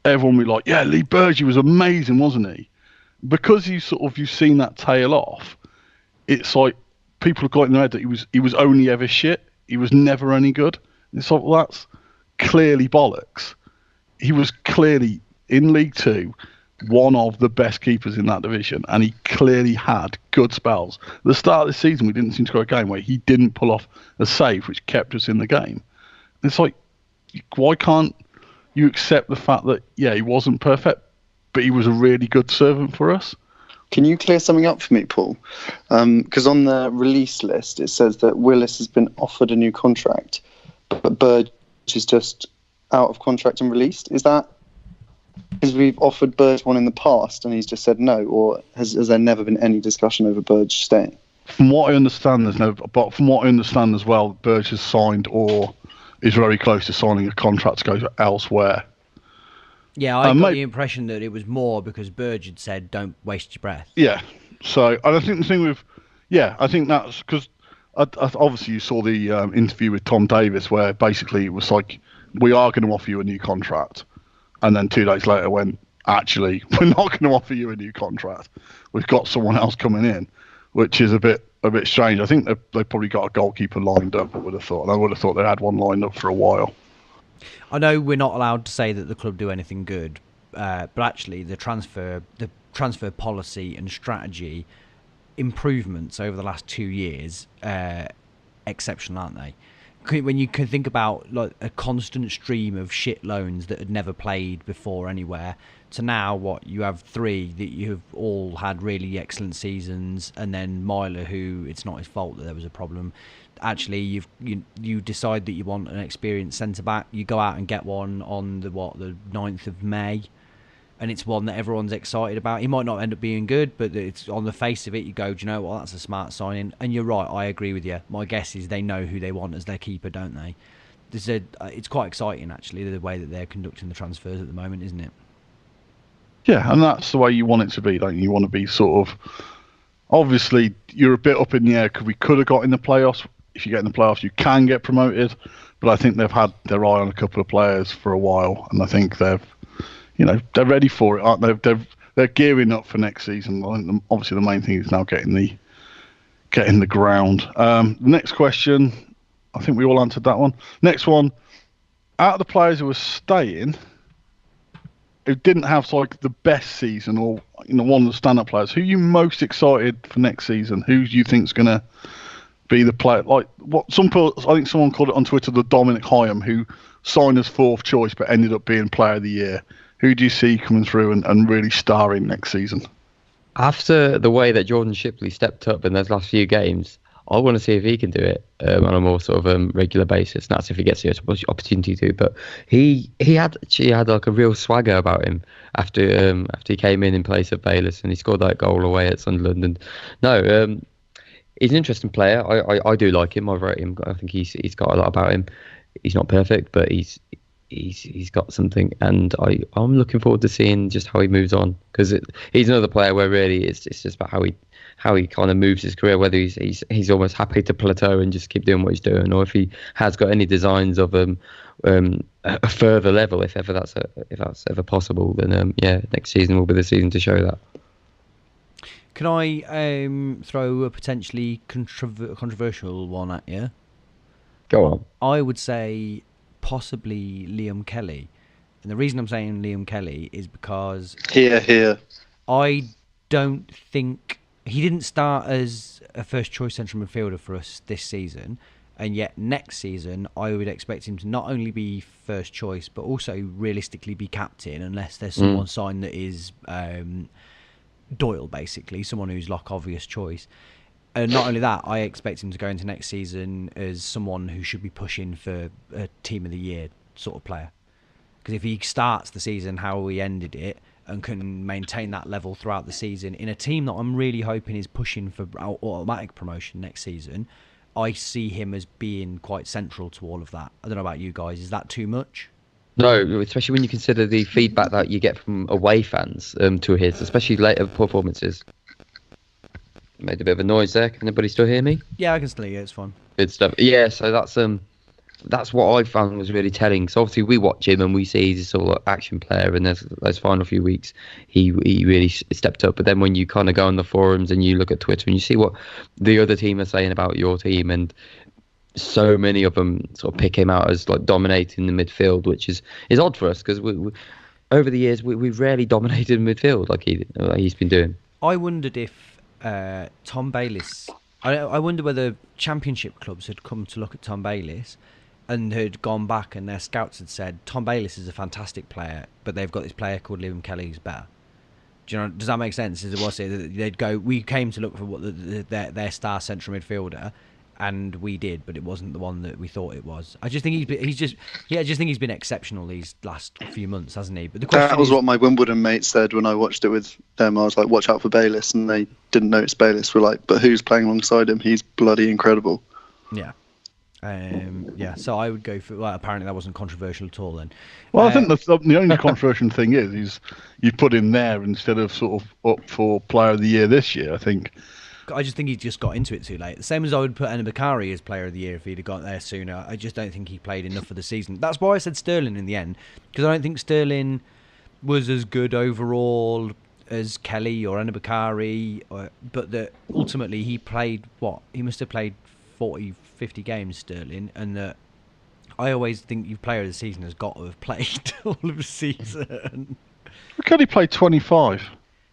everyone would be like, yeah, Lee Burge was amazing, wasn't he? Because you've seen that tail off, it's like people have got in their head that he was only ever shit. He was never any good. And it's like, well, that's clearly bollocks. He was clearly in League Two one of the best keepers in that division, and he clearly had good spells. At the start of the season, we didn't seem to go a game where he didn't pull off a save, which kept us in the game. It's like, why can't you accept the fact that, yeah, he wasn't perfect, but he was a really good servant for us? Can you clear something up for me, Paul? Because on the release list, it says that Willis has been offered a new contract, but Burge is just out of contract and released. Is that because we've offered Burge one in the past and he's just said no, or has there never been any discussion over Burge staying? From what I understand, there's no. But from what I understand as well, Burge has signed or is very close to signing a contract to go elsewhere. Yeah, I got the impression that it was more because Burge had said, "Don't waste your breath." Yeah. So, and I think the thing with, I think that's because obviously you saw the interview with Tom Davis where basically it was like, we are going to offer you a new contract, and then 2 days later when actually we're not going to offer you a new contract, we've got someone else coming in, which is a bit strange. I think they probably got a goalkeeper lined up. I would have thought, and I would have thought they had one lined up for a while. I know we're not allowed to say that the club do anything good, but actually the transfer policy and strategy improvements over the last 2 years, exceptional, aren't they? When you can think about like a constant stream of shit loans that had never played before anywhere, to now what you have 3 that you have all had really excellent seasons, and then Myler, who it's not his fault that there was a problem. Actually, you decide that you want an experienced centre back. You go out and get one on the 9th of May, and it's one that everyone's excited about. He might not end up being good, but it's on the face of it. You go, do you know what? That's a smart signing. And you're right. I agree with you. My guess is they know who they want as their keeper, don't they? It's quite exciting actually the way that they're conducting the transfers at the moment, isn't it? Yeah, and that's the way you want it to be, don't you? You want to be sort of, obviously you're a bit up in the air because we could have got in the playoffs. If you get in the playoffs, you can get promoted, but I think they've had their eye on a couple of players for a while, and I think they're ready for it, aren't they? They're gearing up for next season. I think obviously the main thing is now getting the ground. The next question, I think we all answered that one. Next one, out of the players who were staying, who didn't have like the best season or one of the stand-up players, who are you most excited for next season? Who do you think's gonna be the player? Like I think someone called it on Twitter the Dominic Hyam, who signed as 4th choice but ended up being player of the year. Who do you see coming through and really starring next season? After the way that Jordan Shipley stepped up in those last few games, I want to see if he can do it on a more sort of regular basis. And that's if he gets the opportunity to. But he had like a real swagger about him after he came in place of Bayliss, and he scored that goal away at Sunderland. And he's an interesting player. I do like him. I rate him. I think he's got a lot about him. He's not perfect, but he's got something, and I'm looking forward to seeing just how he moves on, because he's another player where really it's just about how he kind of moves his career, whether he's almost happy to plateau and just keep doing what he's doing, or if he has got any designs of a further level, if that's ever possible. Then next season will be the season to show that. Can I throw a potentially controversial one at you? Go on. I would say possibly Liam Kelly. And the reason I'm saying Liam Kelly is because I don't think he didn't start as a first choice central midfielder for us this season, and yet next season I would expect him to not only be first choice but also realistically be captain, unless there's someone signed that is Doyle, basically someone who's like obvious choice. And not only that, I expect him to go into next season as someone who should be pushing for a team of the year sort of player. Because if he starts the season how he ended it, and can maintain that level throughout the season in a team that I'm really hoping is pushing for automatic promotion next season, I see him as being quite central to all of that. I don't know about you guys. Is that too much? No, especially when you consider the feedback that you get from away fans to his, especially later performances. Made a bit of a noise there. Can anybody still hear me? Yeah, I can still hear you. It's fun. Good stuff. Yeah, so that's what I found was really telling. So obviously we watch him and we see he's a sort of action player, and those final few weeks he really stepped up. But then when you kind of go on the forums and you look at Twitter and you see what the other team are saying about your team, and so many of them sort of pick him out as like dominating the midfield, which is odd for us because we over the years we've rarely dominated midfield like he's been doing. I wondered if Tom Bayliss. I wonder whether Championship clubs had come to look at Tom Bayliss and had gone back and their scouts had said Tom Bayliss is a fantastic player, but they've got this player called Liam Kelly who's better. Do you know? Does that make sense? They'd go. We came to look for what their star central midfielder, and we did, but it wasn't the one that we thought it was. I just think I just think he's been exceptional these last few months, hasn't he? But that was what my Wimbledon mate said when I watched it with them. I was like, "Watch out for Bayliss," and they didn't notice Bayliss. Were like, "But who's playing alongside him? He's bloody incredible." Yeah. So I would go for. Well, apparently that wasn't controversial at all. Then. Well, I think the only controversial thing is you put him there instead of sort of up for Player of the Year this year. I just think he just got into it too late. The same as I would put Enna Bakari as Player of the Year if he'd have got there sooner. I just don't think he played enough for the season. That's why I said Sterling in the end, because I don't think Sterling was as good overall as Kelly or Enna Bakari, but that ultimately he played he must have played 40, 50 games, Sterling, and that I always think your Player of the Season has got to have played all of the season. Kelly played 25.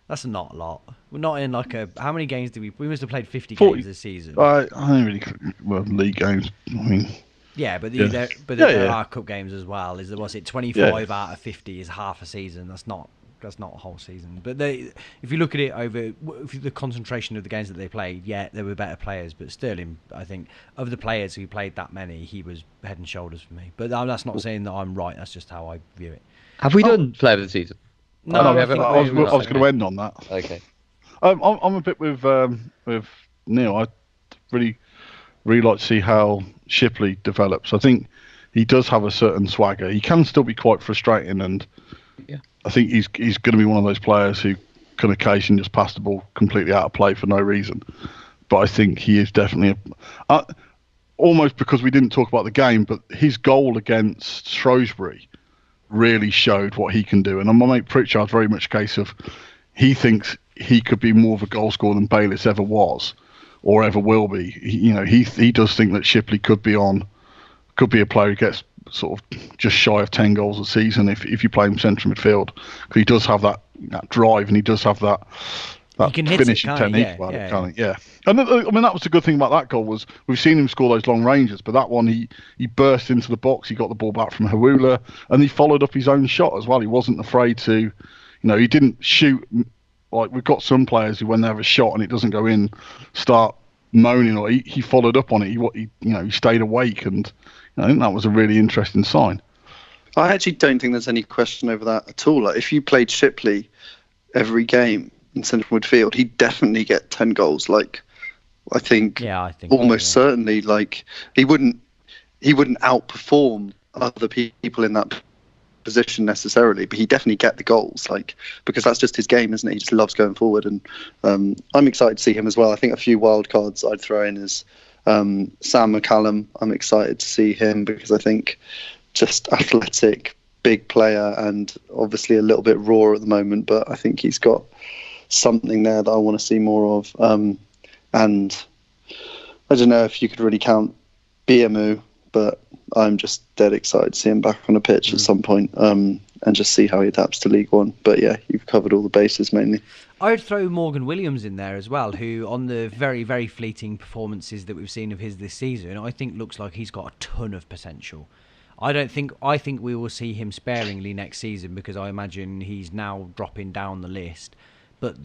That's not a lot. We're not in how many games did we must have played 50 games this season. I don't really league games. I mean, yeah, but there are cup games as well. Was it 25 out of 50 is half a season? That's not a whole season. But if you look at it over the concentration of the games that they played, there were better players. But Sterling, I think, of the players who played that many, he was head and shoulders for me. But that's not saying that I'm right. That's just how I view it. Have we done Player of the Season? No, I was going to end on that. Okay. I'm a bit with Neil. I really like to see how Shipley develops. I think he does have a certain swagger. He can still be quite frustrating, and I think he's going to be one of those players who can occasionally just pass the ball completely out of play for no reason. But I think he is definitely almost because we didn't talk about the game, but his goal against Shrewsbury really showed what he can do. And my mate Pritchard's very much a case of he thinks he could be more of a goal scorer than Bayliss ever was or ever will be. He does think that Shipley could be a player who gets sort of just shy of 10 goals a season if you play him central midfield, because he does have that drive and he does have that finishing technique about it, can't he? Yeah. And I mean, that was the good thing about that goal was we've seen him score those long ranges, but that one he burst into the box, he got the ball back from Hawula, and he followed up his own shot as well. He wasn't afraid to, he didn't shoot. Like we've got some players who, when they have a shot and it doesn't go in, start moaning. Or he followed up on it. He stayed awake, and I think that was a really interesting sign. I actually don't think there's any question over that at all. Like, if you played Shipley every game in central midfield, he'd definitely get 10 goals. Like, I think almost certainly. Like, he wouldn't outperform other people in that position necessarily, but he definitely get the goals, like, because that's just his game, isn't it? He just loves going forward, and I'm excited to see him as well. I think a few wild cards I'd throw in is Sam McCallum. I'm excited to see him because I think just athletic, big player, and obviously a little bit raw at the moment, but I think he's got something there that I want to see more of. And I don't know if you could really count BMU, but I'm just dead excited to see him back on the pitch at some point, and just see how he adapts to League One. But yeah, you've covered all the bases mainly. I would throw Morgan Williams in there as well, who on the very, very fleeting performances that we've seen of his this season, I think looks like he's got a ton of potential. I think we will see him sparingly next season because I imagine he's now dropping down the list. But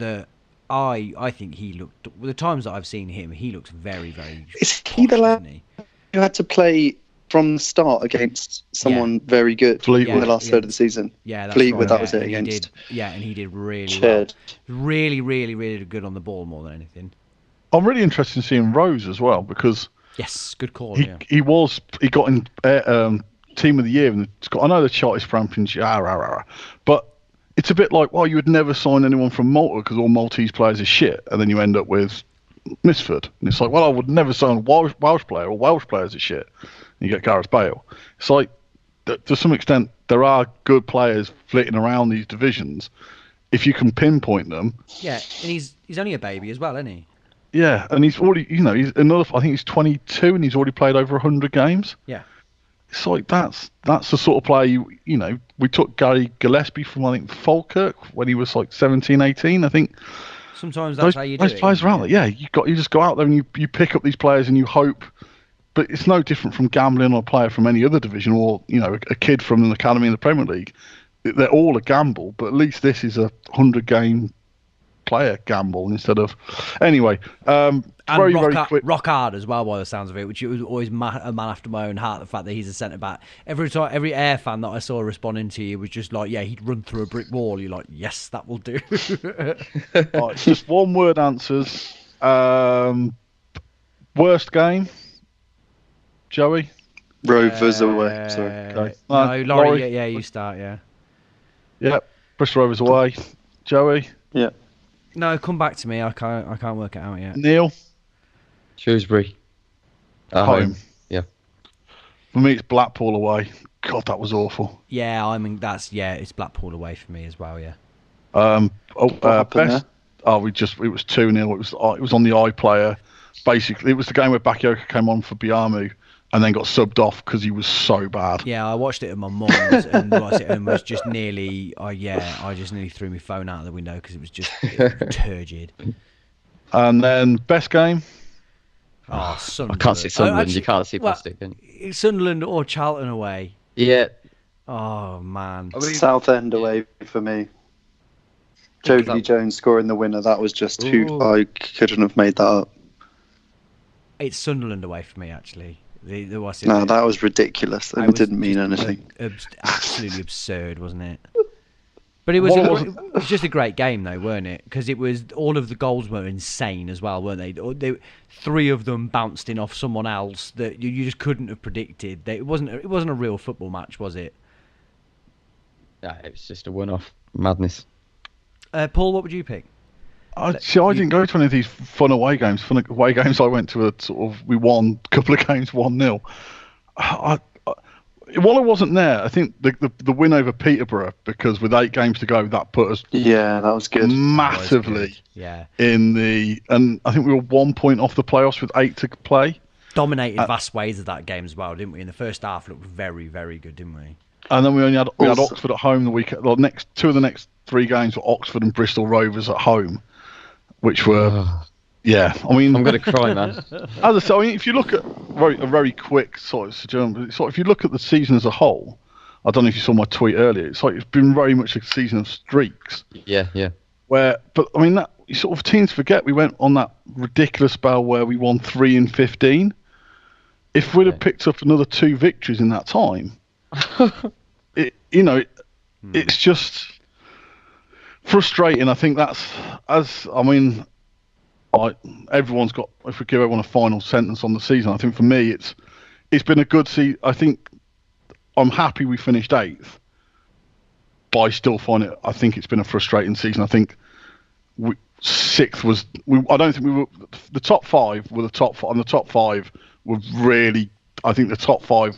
I think he looked, the times that I've seen him, he looks very, very. Is he the lad who had to play from the start against someone very good Fleetwood. in the last third of the season. Yeah, that's Fleetwood, right. that was it And against. and he did really Chad. well. Really, really, really good on the ball more than anything. I'm really interested in seeing Rose as well because Yes, good call. he got in Team of the Year in the. I know the Scottish Championship, but it's a bit like, well, you would never sign anyone from Malta because all Maltese players are shit, and then you end up with Misford, and it's like, well, I would never sign a Welsh player, or Welsh players are shit. And you get Gareth Bale. It's like, to some extent, there are good players flitting around these divisions. If you can pinpoint them. Yeah, and he's only a baby as well, isn't he? Yeah, and he's already, he's another. I think he's 22, and he's already played over 100 games. Yeah. It's like that's the sort of player we took Gary Gillespie from, I think, Falkirk when he was like 17, 18. I think sometimes that's how you do it. Those players are out there. Yeah, you just go out there and you pick up these players and you hope. But it's no different from gambling on a player from any other division or a kid from an academy in the Premier League. They're all a gamble, but at least this is a 100-game player gamble instead of. Anyway, and very quick. Rock hard as well, by the sounds of it, which was always a man after my own heart. The fact that he's a centre back. Every Air fan that I saw responding to you was just like, yeah, he'd run through a brick wall. You're like, yes, that will do. Right, just one word answers. Worst game, Joey. Rovers away. Sorry. Okay. No, Laurie. Yeah, you start. Yeah. Yep. Bristol Rovers away. Joey. Yeah. No, come back to me. I can't work it out yet. Neil. Shrewsbury. Home. Yeah. For me, it's Blackpool away. God, that was awful. Yeah, I mean it's Blackpool away for me as well. Yeah. Best. Oh, it was 2-0. It was on the iPlayer. Basically, it was the game where Bakayoko came on for Biamu and then got subbed off because he was so bad. Yeah, I watched it at my mum's and was just nearly. I just nearly threw my phone out of the window because it was just turgid. And then best game. Oh, Sunderland. I can't see Sunderland. You can't see plastic. Can you? Sunderland or Charlton away. Yeah. Oh man. Southend away for me. Jody Jones scoring the winner. That was just I couldn't have made that up. It's Sunderland away for me, actually. That was ridiculous. It didn't mean anything. Absolutely absurd, wasn't it? But it was just a great game, though, weren't it? Because it was all of the goals were insane as well, weren't they? 3 of them bounced in off someone else that you just couldn't have predicted. It wasn't a real football match, was it? Yeah, it was just a one-off madness. Paul, what would you pick? I didn't go to any of these fun away games. I went to we won a couple of games 1-0. While I wasn't there, I think the win over Peterborough, because with 8 games to go, that put us that was good massively Yeah. and I think we were 1 point off the playoffs with 8 to play. Dominated vast ways of that game as well, didn't we? In the first half, looked very, very good, didn't we? And then we had Oxford at home the weekend. The next 2 of the next 3 games were Oxford and Bristol Rovers at home, which were, yeah. I mean, I'm going to cry, man. As I say, if you look at a very quick if you look at the season as a whole, I don't know if you saw my tweet earlier. It's been very much a season of streaks. Yeah. But I mean, that you sort of teams forget we went on that ridiculous spell where we won 3 in 15. If we'd have picked up another 2 victories in that time, it's just frustrating. I think everyone's got. If we give everyone a final sentence on the season, I think for me it's been a good season. I think I'm happy we finished 8th, but I still find it. I think it's been a frustrating season. I think 6th was. I don't think we were. The top 5 were the top 5, and the top 5 were really. I think the top 5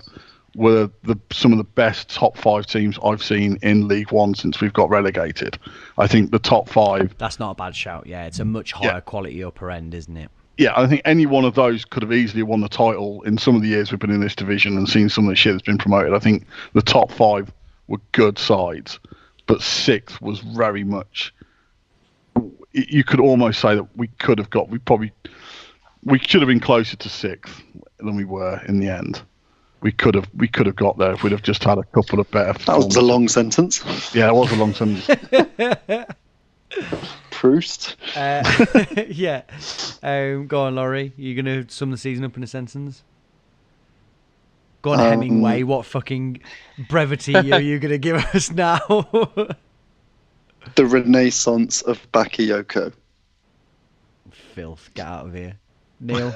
were some of the best top 5 teams I've seen in League One since we've got relegated. I think the top 5... That's not a bad shout, yeah. It's a much higher quality upper end, isn't it? Yeah, I think any one of those could have easily won the title in some of the years we've been in this division and seen some of the shit that's been promoted. I think the top 5 were good sides, but 6th was very much... You could almost say that we should have been closer to 6th than we were in the end. We could have got there if we'd have just had a couple of better. That was a long sentence. Yeah, it was a long sentence. Proust. Yeah. Go on, Laurie. You're going to sum the season up in a sentence? Go on, Hemingway. What fucking brevity are you going to give us now? The renaissance of Bakayoko. Filth. Get out of here. Neil?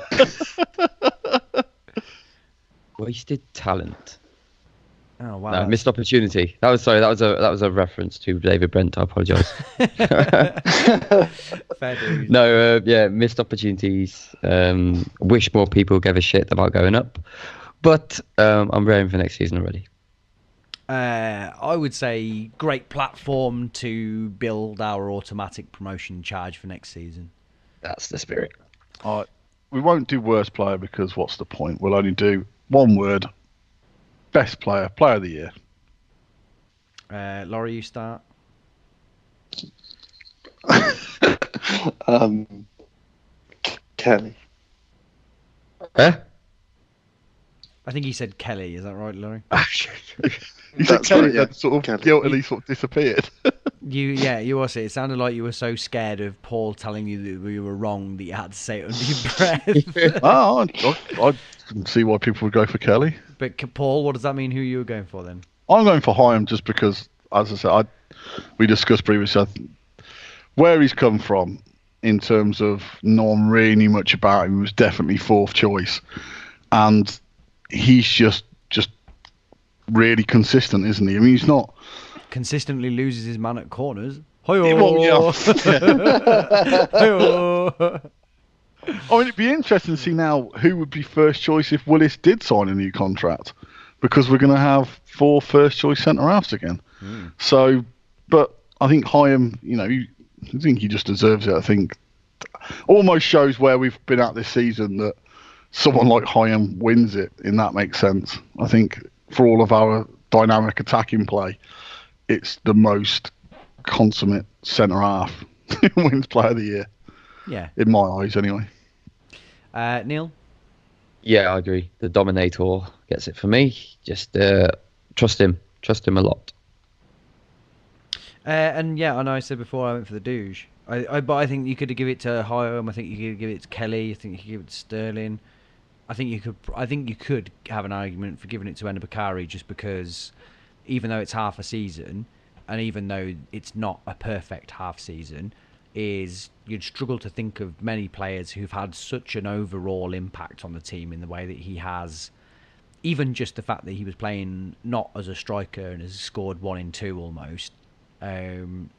Wasted talent. Oh wow! No, missed opportunity. That was a reference to David Brent. I apologise. Fair dude. No, missed opportunities. Wish more people gave a shit about going up, but I'm ready for next season already. I would say great platform to build our automatic promotion charge for next season. That's the spirit. We won't do worst player because what's the point? We'll only do one word. Best player of the year. Laurie, you start. Kelly. Huh? I think he said Kelly. Is that right, Laurie? You said Kelly, right, yeah. that sort of Kelly. guiltily sort of disappeared. You also. It sounded like you were so scared of Paul telling you that you were wrong that you had to say it under your breath. I can see why people would go for Kelly. But Paul, what does that mean? Who you were going for then? I'm going for Hyam just because, as I said, we discussed previously where he's come from in terms of knowing really much about him. He was definitely fourth choice, and he's just really consistent, isn't he? I mean, he's not consistently loses his man at corners. Well, yeah. I mean, it'd be interesting to see now who would be first choice if Willis did sign a new contract, because we're going to have 4 first choice centre halves again. So, but I think Hyam, I think he just deserves it. I think almost shows where we've been at this season that someone like Hyam wins it, and that makes sense. I think for all of our dynamic attacking play, it's the most consummate centre half who wins Player of the Year. Yeah. In my eyes, anyway. Neil? Yeah, I agree. The Dominator gets it for me. Just trust him. Trust him a lot. And yeah, I know I said before I went for the Douche. But I think you could give it to Hyam. I think you could give it to Kelly. I think you could give it to Sterling. I think you could have an argument for giving it to Enda Bakari just because, even though it's half a season, and even though it's not a perfect half season, you'd struggle to think of many players who've had such an overall impact on the team in the way that he has. Even just the fact that he was playing not as a striker and has scored 1 in 2 almost, and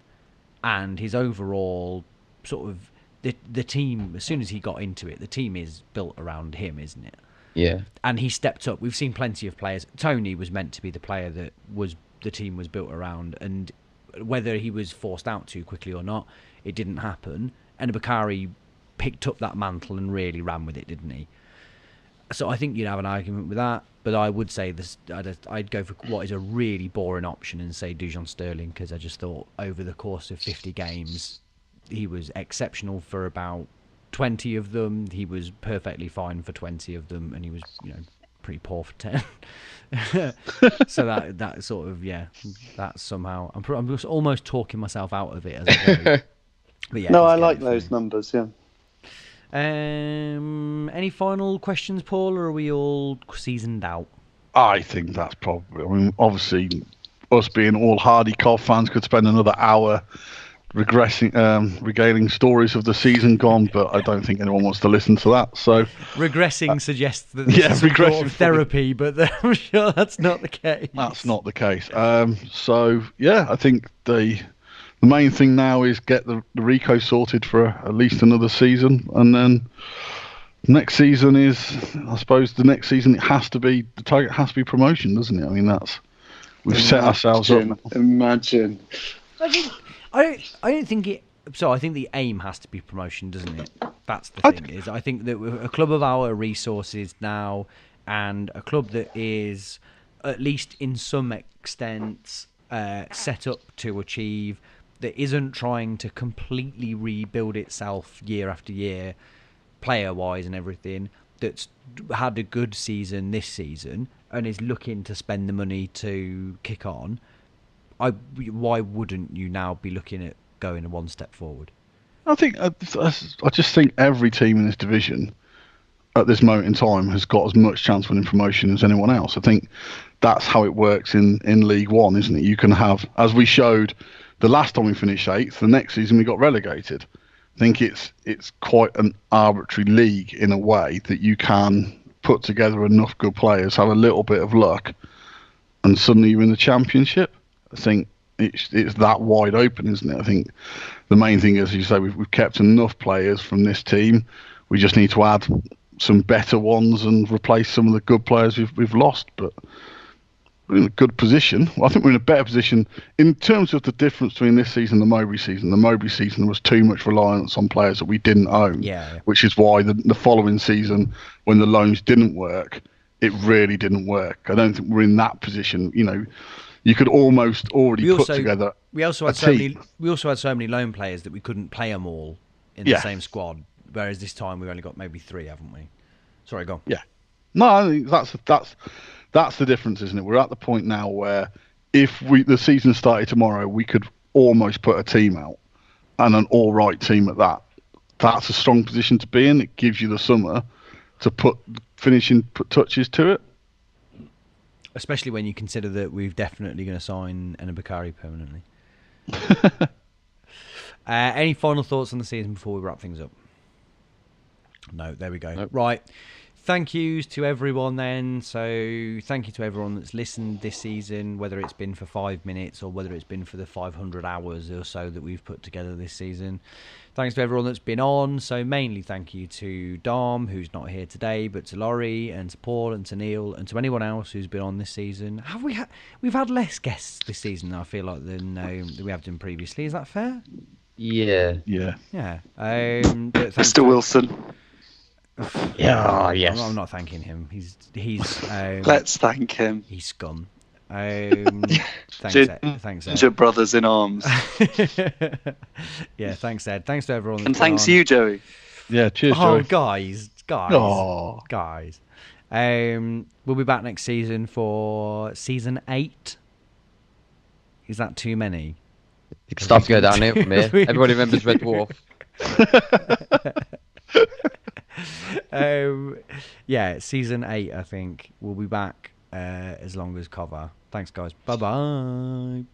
his overall sort of the team, as soon as he got into it, the team is built around him, isn't it? Yeah. And he stepped up. We've seen plenty of players. Tony was meant to be the player that the team was built around, and whether he was forced out too quickly or not, it didn't happen. And Bakari picked up that mantle and really ran with it, didn't he? So I think you'd have an argument with that, but I would say this. I'd go for what is a really boring option and say Dujon Sterling, because I just thought over the course of 50 games, he was exceptional for about 20 of them. He was perfectly fine for 20 of them, and he was, pretty poor for 10. So that sort of, that's somehow I'm just almost talking myself out of it as I go. But yeah, no, I like those numbers. Yeah. Any final questions, Paul, or are we all seasoned out? I think that's probably. I mean, obviously, us being all Hardy Cov fans could spend another hour regaling stories of the season gone, but I don't think anyone wants to listen to that. So regressing suggests that this is some sort of therapy, but I'm sure that's not the case. That's not the case. So yeah, I think the main thing now is get the Rico sorted for at least another season, and then next season is, I suppose, the next season the target has to be promotion, doesn't it? I mean, we've set ourselves up. Imagine. I don't think it. So I think the aim has to be promotion, doesn't it? That's the thing. I think that a club of our resources now, and a club that is, at least in some extent, set up to achieve, that isn't trying to completely rebuild itself year after year, player-wise and everything, that's had a good season this season and is looking to spend the money to kick on. Why wouldn't you now be looking at going one step forward? I just think every team in this division at this moment in time has got as much chance of winning promotion as anyone else. I think that's how it works in League One, isn't it? You can have, as we showed the last time we finished 8th, the next season we got relegated. I think it's quite an arbitrary league in a way that you can put together enough good players, have a little bit of luck, and suddenly you're in the Championship. I think it's that wide open, isn't it? I think the main thing is, as you say, we've kept enough players from this team. We just need to add some better ones and replace some of the good players we've lost. But we're in a good position. Well, I think we're in a better position in terms of the difference between this season and the Mowbray season. The Mowbray season, there was too much reliance on players that we didn't own, which is why the following season, when the loans didn't work, it really didn't work. I don't think we're in that position. You know, you could almost already put together. We also had so many loan players that we couldn't play them all in the same squad. Whereas this time we've only got maybe 3, haven't we? Sorry, go on. Yeah. No, I think that's the difference, isn't it? We're at the point now where if the season started tomorrow, we could almost put a team out, and an all right team at that. That's a strong position to be in. It gives you the summer to put touches to it. Especially when you consider that we're definitely going to sign Enabakari permanently. Any final thoughts on the season before we wrap things up? No, there we go. Nope. Right. Thank yous to everyone then. So thank you to everyone that's listened this season, whether it's been for 5 minutes or whether it's been for the 500 hours or so that we've put together this season. Thanks to everyone that's been on. So mainly thank you to Dom, who's not here today, but to Laurie and to Paul and to Neil and to anyone else who's been on this season. We've had less guests this season, I feel like, than we have done previously. Is that fair? Yeah. Mr. Wilson. Yeah, yes. I'm not thanking him. He's Let's thank him. He's scum. Thanks, Ed. Ginger brothers in arms. Yeah, thanks, Ed. Thanks to everyone. And thanks to you, Joey. Yeah, cheers, Joey. Guys. Oh. Guys. We'll be back next season for season 8. Is that too many? It can start to go down here from here. Everybody remembers Red Dwarf. Season 8, I think. We'll be back as long as cover. Thanks, guys. Bye-bye.